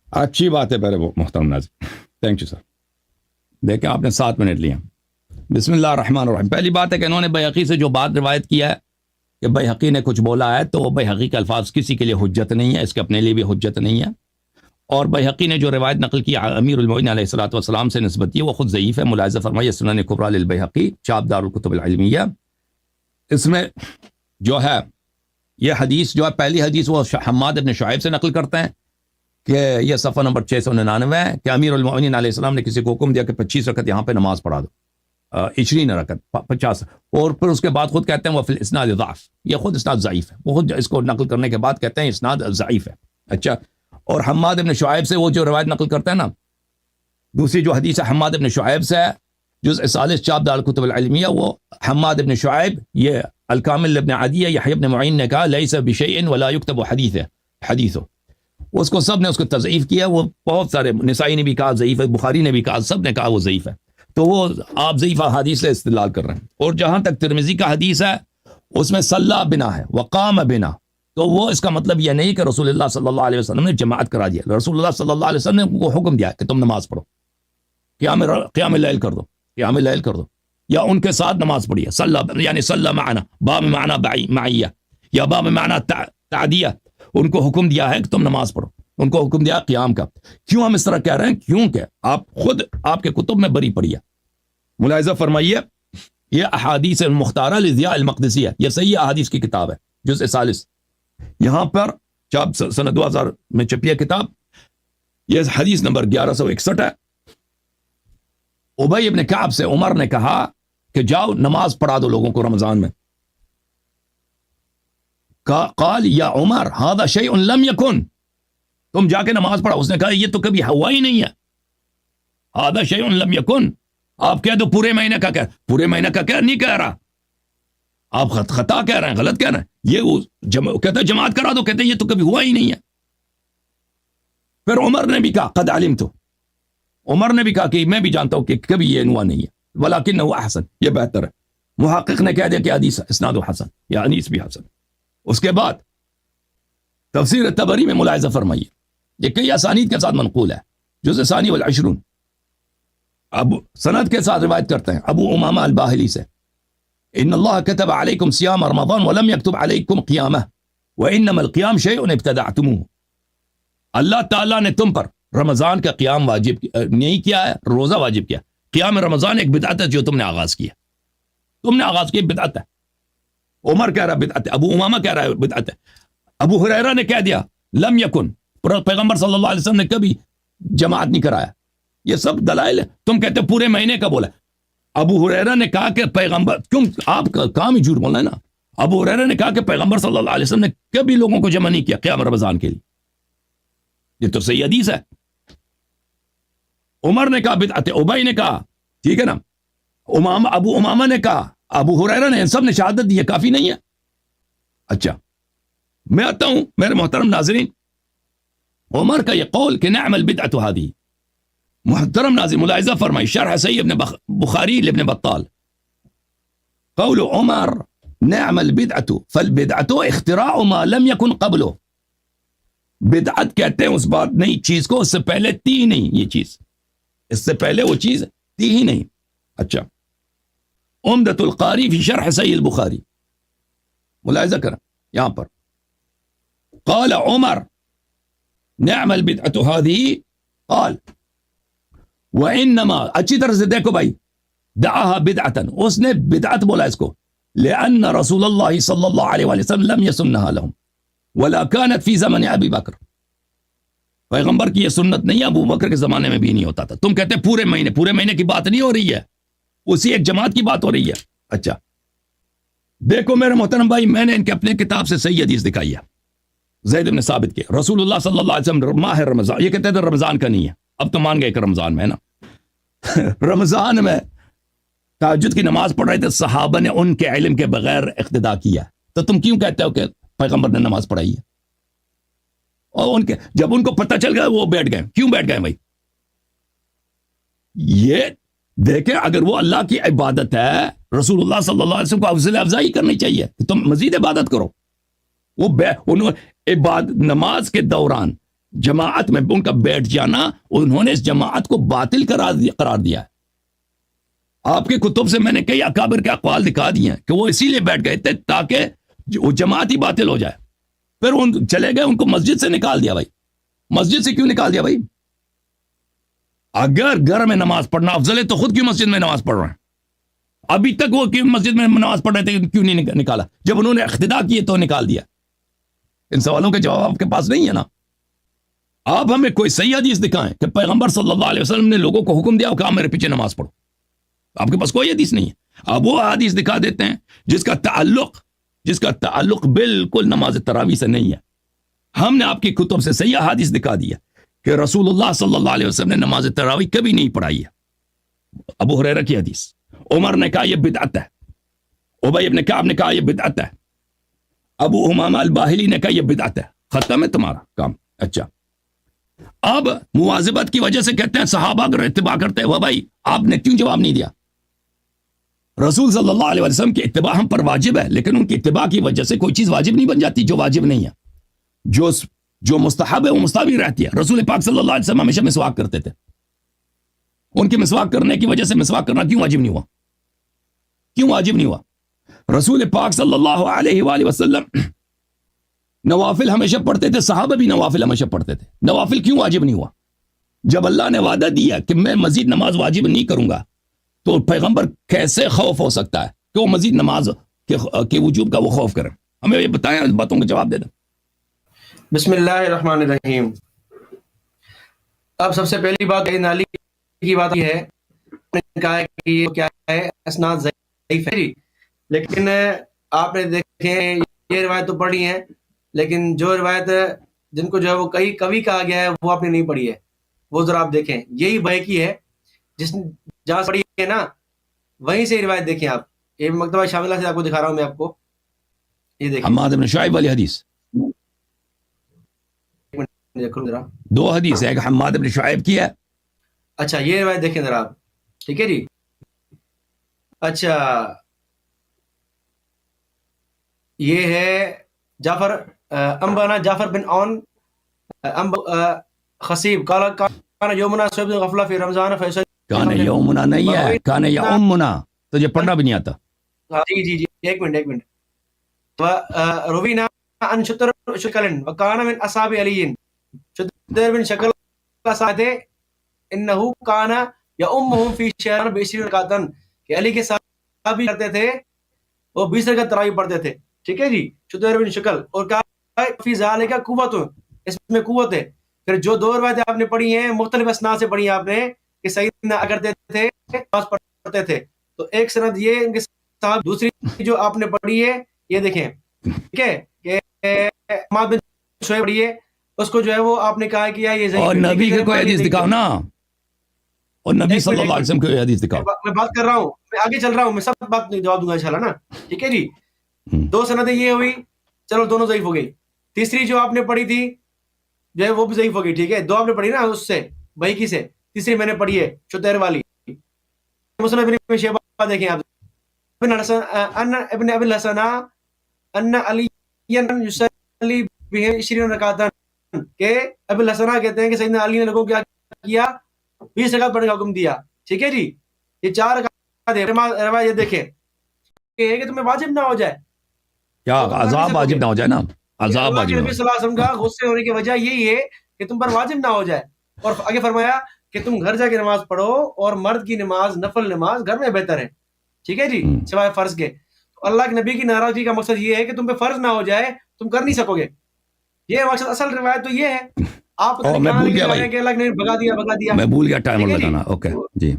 اچھی بات ہے پہلے وہ محترم ناظرین، تھینک یو سر. دیکھیں آپ نے 7 منٹ لیا. بسم اللہ الرحمن الرحیم. پہلی بات ہے کہ انہوں نے بحقی سے جو بات روایت کیا ہے کہ بحقی نے کچھ بولا ہے، تو وہ بحقی کے الفاظ کسی کے لیے حجت نہیں ہے، اس کے اپنے لیے بھی حجت نہیں ہے. اور بحقی نے جو روایت نقل کی امیر المؤمنین علیہ الصلوۃ والسلام سے نسبت کی وہ خود ضعیف ہے. ملاحظہ فرمائیے سنن کبریٰ للبیہقی، چاپ دار الکتب العلمیہ. اس میں جو ہے یہ حدیث جو ہے، پہلی حدیث وہ حماد بن شعیب سے نقل کرتے ہیں کہ یہ صفحہ نمبر 699 ہے کہ امیر المؤمنین علیہ السلام نے کسی کو حکم دیا کہ 25 رکعت یہاں پہ نماز پڑھا دو، 20 رکعت 50، اور پھر اس کے بعد خود کہتے ہیں وہ فی الاسناد ضعف، یہ خود اسناد ضعیف ہے. وہ خود اس کو نقل کرنے کے بعد کہتے ہیں اسناد ضعیف ہے. اچھا، اور حماد بن شعیب سے وہ جو روایت نقل کرتے ہیں نا، دوسری جو حدیث ہے حماد بن شعیب سے، جزء 40 چاپ دار الکتب العلمیہ، وہ حماد بن شعیب، یہ الکامل ابن عدیہ یحییٰ ابن معین نے کہا لیس بشیء ولا یکتب حدیث، اس کو سب نے اس کو تضعیف کیا. وہ بہت سارے، نسائی نے بھی کہا ضعیف ہے، بخاری نے بھی کہا، سب نے کہا وہ ضعیف ہے. تو وہ آپ ضعیف حدیث سے استدلال کر رہے ہیں. اور جہاں تک ترمذی کا حدیث ہے اس میں صلی بنا ہے وقام بنا، تو وہ اس کا مطلب یہ نہیں کہ رسول اللہ صلی اللہ علیہ وسلم نے جماعت کرا دیا. رسول اللہ صلی اللہ علیہ وسلم نے ان کو حکم دیا کہ تم نماز پڑھو، قیام اللیل کر دو، قیام اللیل کر دو، یا ان کے ساتھ نماز پڑھیے. صلی یعنی صلی معنا، با میں معنی معیہ یا با میں معنی تعدیہ، ان کو حکم دیا ہے کہ تم نماز پڑھو. ان کو حکم دیا قیام کا. کیوں ہم اس طرح کہہ رہے ہیں؟ کیونکہ آپ خود آپ کے کتب میں بری پڑی ہے. ملاحظہ فرمائیے یہ احادیث المختارہ لضیاء المقدسی ہے، یہ صحیح احادیث کی کتاب ہے، جزء 40. یہاں پر چاپ سنہ 2000 میں چھپی ہے کتاب. یہ حدیث نمبر 1161 ہے. ابی ابن کعب سے عمر نے کہا کہ جاؤ نماز پڑھا دو لوگوں کو رمضان میں. قال یا عمر هذا شيء لم يكن، تم جا کے نماز پڑھا. اس نے کہا یہ تو کبھی ہوا ہی نہیں ہے. هذا شيء لم يكن، آپ کہہ دو پورے مہینے کا، کہہ پورے مہینے کا کہہ نہیں کہہ رہا، آپ خطا کہہ رہے ہیں، غلط کہہ رہے ہیں. یہ کہتا ہے جماعت کرا دو، کہتے ہیں یہ تو کبھی ہوا ہی نہیں ہے. پھر عمر نے بھی کہا قد علمت، عمر نے بھی کہا کہ میں بھی جانتا ہوں کہ کبھی یہ ہوا نہیں ہے، ولکنہ احسن، یہ بہتر ہے. محقق نے کہہ دیا کہ حدیث اسناد حسن، یا حدیث بھی حسن. اس کے بعد تفسیر طبری میں ملاحظہ فرمائیے، یہ کئی اسانید کے ساتھ منقول ہے. جزء ثانی والعشرون، اب سند کے ساتھ روایت کرتے ہیں ابو امامہ الباہلی سے، ان اللہ کتب علیکم صیام رمضان ولم یکتب علیکم قیامہ وانما القیام شیء ابتدعتموہ. اللہ تعالیٰ نے تم پر رمضان کا قیام واجب نہیں کیا ہے، روزہ واجب کیا. قیام رمضان ایک بدعت ہے جو تم نے آغاز کیا، تم نے آغاز کیا، بدعت ہے. عمر کہہ رہا بدعت ہے، ابو امامہ کہہ رہا ہے بدعت ہے. ابو ہریرہ نے کہہ دیا لم یکن، پیغمبر صلی اللہ علیہ وسلم نے کبھی جماعت نہیں کرایا. یہ سب دلائل ہے. تم کہتے پورے مہینے کا بولا. ابو ہریرہ نے کہا کہ پیغمبر، کیوں آپ کا کام ہی جھوٹ بولنا ہے نا. ابو ہریرہ نے کہا کہ پیغمبر صلی اللہ علیہ وسلم نے کبھی لوگوں کو جمع نہیں کیا قیام رمضان کے لیے. یہ تو صحیح حدیث ہے. عمر نے کہا بدعت ہے، ابی نے کہا ٹھیک ہے نا، ابو امامہ نے کہا، ابو ہریرہ نے، ان سب نے شہادت دی ہے، کافی نہیں ہے. اچھا میں آتا ہوں میرے محترم ناظرین، عمر کا یہ قول کہ نعم البدعۃ هذه، محترم ناظرین ملاحظہ فرمائی شرح صحیح ابن بخاری لابن بطال، قول عمر نعم البدعۃ فالبدعۃ اختراع ما لم يكن قبله. بدعت کہتے ہیں اس بات نئی چیز کو، اس سے پہلے تھی ہی نہیں یہ چیز، اس سے پہلے وہ چیز تھی ہی نہیں. اچھا عمدۃ القاری فی شرح صحیح البخاری، ملاحظہ کریں یہاں پر قال عمر نعم البدعۃ هذه قال وانما، اچھی طرح سے دیکھو بھائی، دعاها بدعۃ، اس نے بدعت بولا اس کو، لان رسول اللہ صلی اللہ علیہ وسلم لم يسنها لهم ولا كانت في زمن ابی بکر، پیغمبر کی یہ سنت نہیں، ابو بکر کے زمانے میں بھی نہیں ہوتا تھا. تم کہتے پورے مہینے کی بات نہیں ہو رہی ہے، اسی ایک جماعت کی بات ہو رہی ہے. اچھا دیکھو میرے محترم بھائی، میں نے ان کے اپنے کتاب سے صحیح حدیث دکھائی ہے. زید بن ثابت کے رسول اللہ صلی اللہ علیہ وسلم ماہ رمضان، یہ کہتے تھے رمضان کا نہیں ہے، اب تو مان گئے کہ رمضان میں ہے نا. رمضان میں تہجد کی نماز پڑھ رہے تھے، صحابہ نے ان کے علم کے بغیر اقتدا کیا، تو تم کیوں کہتے ہو کہ پیغمبر نے نماز پڑھائی ہے؟ اور ان کے جب ان کو پتہ چل گیا وہ بیٹھ گئے. کیوں بیٹھ گئے بھائی؟ یہ دیکھیں اگر وہ اللہ کی عبادت ہے، رسول اللہ صلی اللہ علیہ وسلم کو افضل افضائی کرنی چاہیے کہ تم مزید عبادت کرو. وہ نماز کے دوران جماعت میں ان کا بیٹھ جانا، انہوں نے اس جماعت کو باطل قرار دیا ہے. آپ کے کتب سے میں نے کئی اکابر کے اقوال دکھا دیے ہیں کہ وہ اسی لیے بیٹھ گئے تھے تاکہ وہ جماعت ہی باطل ہو جائے. پھر ان چلے گئے، ان کو مسجد سے نکال دیا. بھائی مسجد سے کیوں نکال دیا بھائی؟ اگر گھر میں نماز پڑھنا افضل ہے تو خود کیوں مسجد میں نماز پڑھ رہے ہیں؟ ابھی تک وہ کیوں مسجد میں نماز پڑھ رہے تھے، کیوں نہیں نکالا؟ جب انہوں نے اقتدا کیے تو نکال دیا. ان سوالوں کے جواب آپ کے پاس نہیں ہے نا. آپ ہمیں کوئی صحیح حدیث دکھائیں کہ پیغمبر صلی اللہ علیہ وسلم نے لوگوں کو حکم دیا کہ آپ میرے پیچھے نماز پڑھو. آپ کے پاس کوئی حدیث نہیں ہے. آپ وہ حدیث دکھا دیتے ہیں جس کا تعلق بالکل نماز تراویح سے نہیں ہے. ہم نے آپ کی کتب سے صحیح حدیث دکھا دیا کہ رسول اللہ صلی اللہ علیہ وسلم نے نماز تراویح کبھی نہیں پڑھائی ہے. ابو ہریرہ کی حدیث، عمر نے کہا یہ بدعت ہے، ابی ابن کعب نے کہا یہ بدعت ہے، ابو امامہ الباہلی نے کہا یہ بدعت ہے. ختم ہے تمہارا کام. اچھا اب مواظبت کی وجہ سے کہتے ہیں صحابہ اگر اتباع کرتے وہ بھائی آپ نے کیوں جواب نہیں دیا؟ رسول صلی اللہ علیہ وسلم کی اتباع ہم پر واجب ہے، لیکن ان کی اتباع کی وجہ سے کوئی چیز واجب نہیں بن جاتی جو واجب نہیں ہے. جو مستحب ہے وہ مستحب ہی رہتی ہے. رسول پاک صلی اللہ علیہ وسلم ہمیشہ مسواک کرتے تھے، ان کے مسواک کرنے کی وجہ سے مسواک کرنا کیوں واجب نہیں ہوا؟ کیوں واجب نہیں ہوا؟ رسول پاک صلی اللہ علیہ وآلہ وسلم نوافل ہمیشہ پڑھتے تھے، صحابہ بھی نوافل ہمیشہ پڑھتے تھے. نوافل کیوں واجب نہیں ہوا؟ جب اللہ نے وعدہ دیا کہ میں مزید نماز واجب نہیں کروں گا تو پیغمبر کیسے خوف ہو سکتا ہے کہ وہ مزید نماز کے وجوب کا وہ خوف کریں؟ ہمیں یہ بتائیں، اس باتوں کا جواب دے دیں. بسم اللہ الرحمن الرحیم. اب سب سے پہلی بات نالی کی بات یہ ہے کہا ہے کہ یہ کیا ہے، اسناد ضعیف ہے، لیکن آپ نے دیکھیں یہ روایت تو پڑھی ہے، لیکن جو روایت جن کو جو ہے وہ کئی کبھی کہا گیا ہے وہ آپ نے نہیں پڑھی ہے، وہ ذرا آپ دیکھیں. یہی بحقی ہے جس نے جہاں پڑھی ہے نا، وہیں سے روایت دیکھیں آپ. یہ مکتبہ شاملہ سے آپ کو دکھا رہا ہوں میں آپ کو، یہ دیکھیں. حماد بن شعیب والی حدیث، دیکھو ذرا. 2 حدیث ہے، ایک حماد بن شعیب کی ہے. اچھا یہ روایت دیکھیں ذرا آپ، ٹھیک ہے جی. اچھا یہ ہے جعفر انبانا جعفر بن عون خصیب کان یومنا صبح غفلہ فی رمضان فیصل. کان یومنا نہیں ہے، کان یومنا، تجھے پڑھنا بھی نہیں آتا. جی جی جی ایک منٹ. روینا ان شطر شکلن وکان من اصحاب علی شطر بن شکل ساتھ انہو کانا یؤمہم فی شہر ب20 رکعتن، کہ علی کے صحابی کرتے تھے وہ 20 رکعت تراویح پڑھتے تھے. ٹھیک ہے جی. شطر بن شکل، اور کہا فی ذالک قوت، اس میں قوت ہے. پھر جو 2 روایتیں آپ نے پڑھی ہیں مختلف اسناد سے پڑھی ہیں آپ نے کہ سیدنا کرتے تھے نماز پڑھتے تھے، تو ایک سند یہ ان کے ساتھ. دوسری جو آپ نے پڑھی ہے یہ دیکھیں، ٹھیک ہے، کہ حماد بن شعیب پڑھی ہے، اس کو جو ہے وہ آپ نے کہا کہ یہ ضعیف ہے. اور نبی کی کوئی حدیث دکھاؤ نا، اور نبی صلی اللہ علیہ وسلم کی کوئی حدیث دکھاؤ. میں بات کر رہا ہوں، میں آگے چل رہا ہوں، میں سب بات جواب دوں گا انشاءاللہ نا. ٹھیک ہے جی. 2 سندیں یہ ہوئی، چلو دونوں ضعیف ہو گئی. تیسری جو آپ نے پڑھی تھی جو ہے وہ بھی ضعیف ہو گئی. ٹھیک ہے، 2 آپ نے پڑھی نا اس سے بحقی سے، تیسری میں نے پڑھی ہے شتیر والی. مسلم ابن شیبہ دیکھیں آپ، ابن ابی الحسن ان علی یصلی بہ 20 رکعتن، کہ ابی الحسن کہتے ہیں کہ سیدنا علی نے لوگوں کو کیا کیا، 20 رکعت پڑھنے کا حکم دیا. ٹھیک ہے جی. یہ 4 رکعت ہے. روایت دیکھیں کہ تمہیں واجب نہ ہو جائے، کیا عذاب واجب نہ ہو جائے نا، عذاب واجب نہ ہو نبی صلی اللہ علیہ وسلم کا غصے ہونے کی وجہ یہی ہے کہ تم پر واجب نہ ہو جائے. اور آگے فرمایا کہ تم گھر جا کے نماز پڑھو، اور مرد کی نماز نفل نماز گھر میں بہتر ہے. ٹھیک ہے جی، سوائے فرض کے. تو اللہ کے نبی کی ناراضگی کا مقصد یہ ہے کہ تم پہ فرض نہ ہو جائے، تم کر نہیں سکو گے. یہ مقصد، اصل روایت تو یہ ہے. آپ میں بھول گیا بھائی، کہ اللہ نے بھگا دیا. میں بھول گیا ٹائم لگانا. اوکے جی.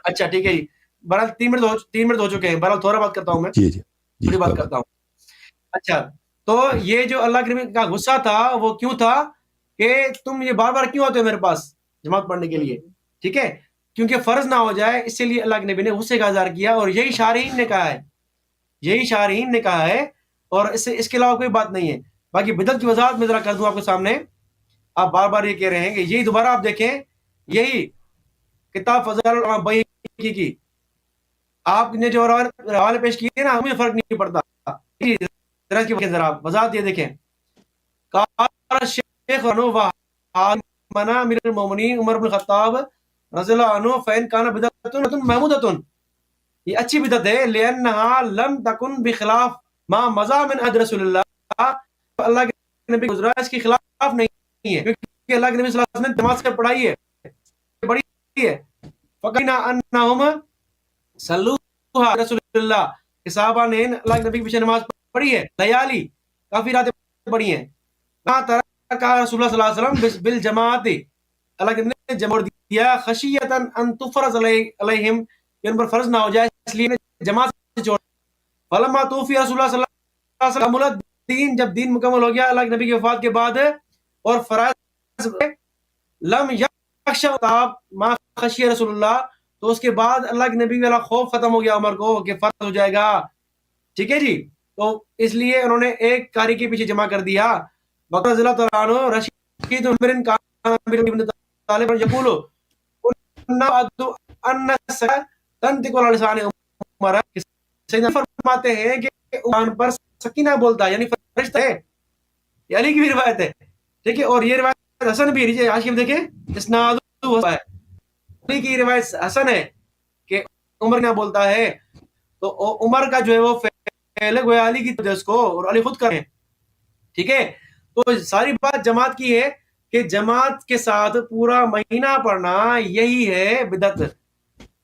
اچھا ٹھیک ہے جی. بہرحال 3 منٹ ہو چکے ہیں. بہرحال تھوڑا بات کرتا ہوں میں، جی جی تھوڑی بات کرتا ہوں. اچھا تو یہ جو اللہ کے نبی کا غصہ تھا وہ کیوں تھا کہ تم یہ بار بار کیوں آتے ہو میرے پاس جماعت پڑھنے کے لیے؟ ٹھیک ہے، کیونکہ فرض نہ ہو جائے، اس لیے اللہ کے نبی نے غصے کا اظہار کیا. اور یہی شارحین نے کہا ہے، اور اس کے علاوہ کوئی بات نہیں ہے. باقی بدعت کی وضاحت میں ذرا کر دوں آپ کے سامنے. آپ بار بار یہ کہہ رہے ہیں کہ یہی دوبارہ آپ دیکھیں، یہی کتاب فضائل العلماء بحقی کی آپ نے جو حوالے پیش کیے نا، ہمیں فرق نہیں پڑتا. ذرا وضاحت یہ دیکھیں. شیخ منا امیر المومنین عمر بن خطاب رضی اللہ عنہ فین کان بدعۃ محمودۃ، یہ اچھی بدعت ہے. لانها لم تکن بخلاف ما مضى من عهد رسول اللہ، اللہ کے نبی گزرا اس کے خلاف نہیں ہے، کیونکہ اللہ کے نبی صلی اللہ علیہ وسلم نے نماز کر پڑھائی ہے، بڑی ہے. فقینا انہم صلوها رسول اللہ، کہ صحابہ نے اللہ کے نبی کے پیچھے نماز پڑھی ہے، لیالی کافی راتیں پڑھی ہیں. ترکا رسول اللہ صلی اللہ علیہ وسلم بالجماعت، اللہ کے نبی نے جمع دیا خشیتا ان تفرض علیہم، کہ ان پر فرض نہ ہو جائے، اس لیے جماعت سے چھوڑ. فلما توفی رسول اللہ صلی اللہ علیہ وسلم الدین، جب دین مکمل ہو گیا اللہ کے نبی کی وفات کے بعد، اور فرائض لم یخشع ما خشی رسول اللہ، تو اس کے بعد اللہ کے نبی والا خوف ختم ہو گیا عمر کو کہ فرض ہو جائے گا. ٹھیک ہے جی. تو اس لیے انہوں نے ایک قاری کے پیچھے جمع کر دیا. بکر رضی اللہ تعالیٰ عنہ رشید بن ابن طالب یقول ان تنطق علی لسان عمر، سیدنا فرماتے ہیں کہ عمر پر سکینہ بولتا ہے، یعنی فرشتہ ہے. یہ علی کی بھی روایت ہے. ٹھیک ہے، اور یہ روایت حسن بھی ہے. آج کے دیکھیں اسناد ہے، علی کی روایت حسن ہے کہ عمر نہ بولتا ہے. تو عمر کا جو ہے وہ فعل گویا علی کی وجہ کو، اور علی خود کریں. ٹھیک ہے. تو ساری بات جماعت کی ہے کہ جماعت کے ساتھ پورا مہینہ پڑھنا یہی ہے بدعت.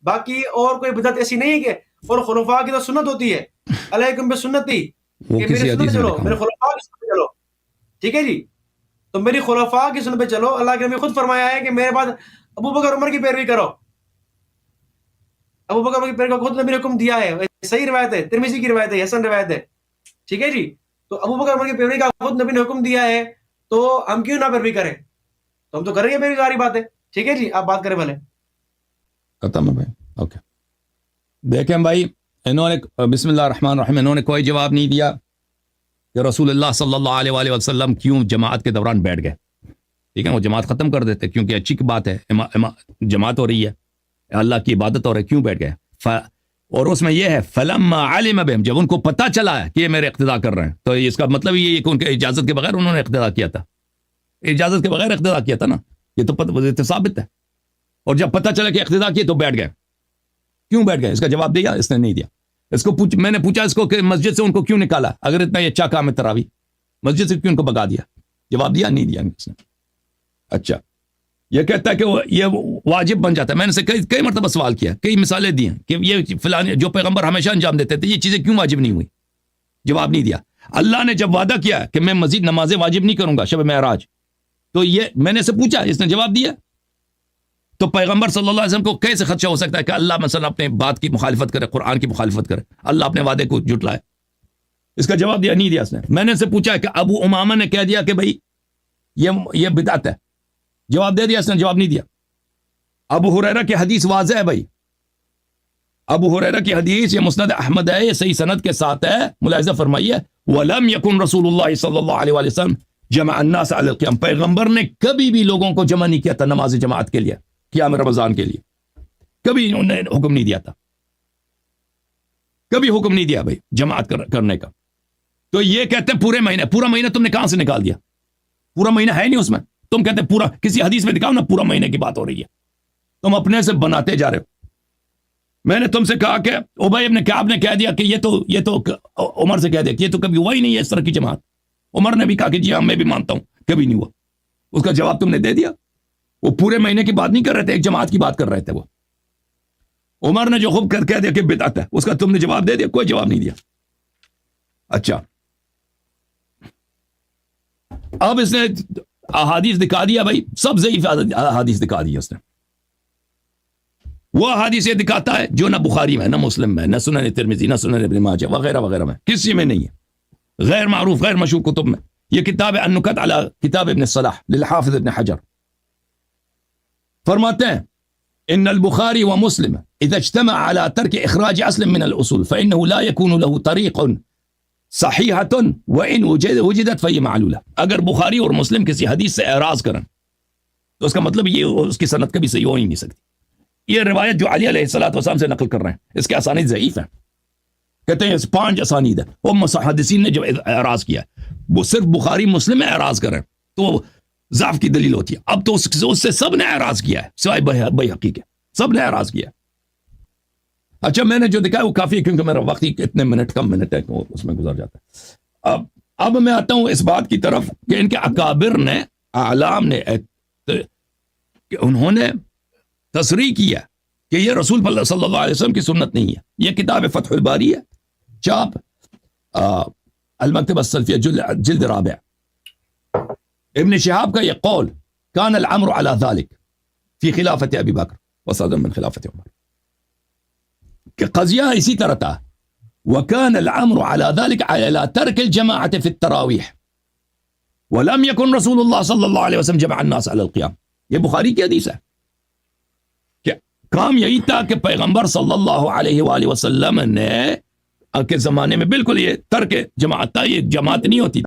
باقی اور کوئی بدعت ایسی نہیں ہے کہ اور خلفاء کی تو سنت ہوتی ہے علیکم بسنتی کہ میری سنت پہ چلو, میرے خلفاء کی سنت پہ چلو. ٹھیک ہے جی, تو میری خلفاء کی سنت پہ چلو. اللہ کے نبی خود فرمایا ہے کہ میرے بعد ابو بکر عمر کی پیروی کرو. ابو بکر عمر کی پیروی کو خود نبی نے حکم دیا ہے, صحیح روایت ہے, ترمذی کی روایت ہے, حسن روایت ہے. ٹھیک ہے جی, تو ابو بکر عمر کی پیروی کا خود نبی نے حکم دیا ہے, تو ہم کیوں نہ پیروی کریں؟ تو ہم تو کریں گے, میری ساری بات ہے. ٹھیک ہے جی, آپ بات کریں بھلے. ختم ہے بھائی. اوکے, دیکھیں بھائی, انہوں نے بسم اللہ الرحمن الرحیم انہوں نے کوئی جواب نہیں دیا کہ رسول اللہ صلی اللہ علیہ وآلہ وسلم کیوں جماعت کے دوران بیٹھ گئے. ٹھیک ہے, وہ جماعت ختم کر دیتے کیونکہ اچھی بات ہے, جماعت ہو رہی ہے, اللہ کی عبادت ہو رہی ہے, کیوں بیٹھ گئے؟ اور اس میں یہ ہے فلما علم بهم, جب ان کو پتہ چلا ہے کہ یہ میرے اقتداء کر رہے ہیں, تو اس کا مطلب یہ ہے کہ ان کے اجازت کے بغیر انہوں نے اقتداء کیا تھا. اجازت کے بغیر اقتداء کیا تھا نا, یہ تو ثابت ہے. اور جب پتہ چلا کہ اقتداء کیے تو بیٹھ گئے. کیوں بیٹھ گئے؟ اس کا جواب دیا اس نے نہیں دیا. اس کو میں نے پوچھا اس کو کہ مسجد سے ان کو کیوں نکالا اگر اتنا یہ اچھا کام ہے تراویح, مسجد سے کیوں ان کو بگا دیا؟ جواب دیا نہیں دیا اس نے. اچھا, یہ کہتا ہے کہ یہ واجب بن جاتا ہے. میں نے سے کئی مرتبہ سوال کیا, کئی مثالیں دی ہیں کہ یہ فلاں جو پیغمبر ہمیشہ انجام دیتے تھے, یہ چیزیں کیوں واجب نہیں ہوئی؟ جواب نہیں دیا. اللہ نے جب وعدہ کیا کہ میں مزید نمازیں واجب نہیں کروں گا شب معراج, تو یہ میں نے اسے پوچھا, اس نے جواب دیا. تو پیغمبر صلی اللہ علیہ وسلم کو کیسے خدشہ ہو سکتا ہے کہ اللہ مثلا اپنے بات کی مخالفت کرے, قرآن کی مخالفت کرے, اللہ اپنے وعدے کو جھٹلائے؟ اس کا جواب دیا نہیں دیا اس نے. میں نے اسے پوچھا کہ ابو امامہ نے کہہ دیا کہ بھائی یہ بدعت ہے, جواب دے دیا اس نے, جواب نہیں دیا. ابو ہریرہ کی حدیث واضح ہے بھائی, ابو ہریرہ کی حدیث, یہ مسند احمد ہے, یہ صحیح سند کے ساتھ ہے, ملاحظہ فرمائیے. وَلَمْ يَكُنْ رسول اللہ صلی اللہ علیہ وسلم جمع الناس علی القیام, پیغمبر نے کبھی بھی لوگوں کو جمع نہیں کیا تھا نماز جماعت کے لیے, قیام رمضان کے لیے, کبھی انہوں نے حکم نہیں دیا تھا, کبھی حکم نہیں دیا بھائی جماعت کرنے کا. تو یہ کہتے ہیں پورا مہینہ تم نے کہاں سے نکال دیا؟ پورا مہینہ ہے نہیں اس میں, تم کہتے ہیں پورا, کسی حدیث میں دکھاؤ نا پورا مہینے کی بات ہو رہی ہے, تم اپنے سے بناتے جا رہے ہو. میں نے تم سے کہا کہ ابی ابن کعب نے کہہ دیا کہ یہ تو عمر سے کہہ دیا کہ یہ تو کبھی ہوا ہی نہیں ہے اس طرح کی جماعت. عمر نے بھی کہا کہ جی ہاں میں بھی مانتا ہوں کبھی نہیں ہوا. اس کا جواب تم نے دے دیا. وہ پورے مہینے کی بات نہیں کر رہے تھے, ایک جماعت کی بات کر رہے تھے. وہ عمر نے جو خوب کہہ دیا کہ بدعت ہے, اس کا تم نے جواب دے دیا, کوئی جواب نہیں دیا. اچھا, اب اس نے احادیث دکھا دیا بھائی, سب ضعیف احادیث دکھا دی اس نے. وہ احادیث یہ دکھاتا ہے جو نہ بخاری میں, نہ مسلم میں, نہ سنن ترمذی, نہ سنن ابن ماجہ وغیرہ وغیرہ میں, کسی میں نہیں ہے. غیر معروف غیر مشہور کتب میں. یہ کتاب ہے النکت علی کتاب ابن صلاح للحافظ ابن حجر, فرماتے ہیں ان البخاری ومسلم اذا اجتمع على ترك اخراج اصل من الاصول فانه لا يكون له طريق صحیحۃ وان وجدت فهي معلولہ. اگر بخاری اور مسلم کسی حدیث سے اعراض کریں تو اس کا مطلب یہ اس کی سند کبھی صحیح ہو ہی نہیں سکتی. یہ روایت جو علی علیہ الصلوۃ والسلام سے نقل کر رہے ہیں, اس کے اسانید ضعیف ہیں. کہتے ہیں 5 اسانید ہیں, وہ محدثین نے جو اعراض کیا وہ صرف بخاری مسلم میں اعراض کریں تو ضعف کی دلیل ہوتی ہے. اب تو اس سے سب نے اعراض کیا ہے سوائے بیہقی کے, سب نے اعراض کیا ہے. اچھا, میں نے جو دکھایا وہ کافی ہے کیونکہ میرا وقت ہی اتنے کم منٹ ہے اس میں گزر جاتا ہے. اب میں آتا ہوں اس بات کی طرف کہ ان کے اکابر نے, اعلام نے, کہ انہوں نے تصریح کیا کہ یہ رسول صلی اللہ علیہ وسلم کی سنت نہیں ہے. یہ کتاب فتح الباری ہے, چاپ المکتبہ السلفیہ جلد رابع. ابن شہاب کا یہ قول کان الامر علی ذلك فی خلافت ابی بکر وصدر من خلافت عمر, کہ قضیہ اسی طرح تھا. وكان الامر على ذلك على ترك الجماعة في التراويح ولم يكن رسول الله صلى الله عليه وسلم جمع الناس على القيام. یہ بخاری کی حدیث ہے کہ کام یہی تھا کہ پیغمبر صلی اللہ علیہ وآلہ وسلم نے کے زمانے میں بالکل یہ ترک جماعت تھا, یہ جماعت نہیں ہوتی.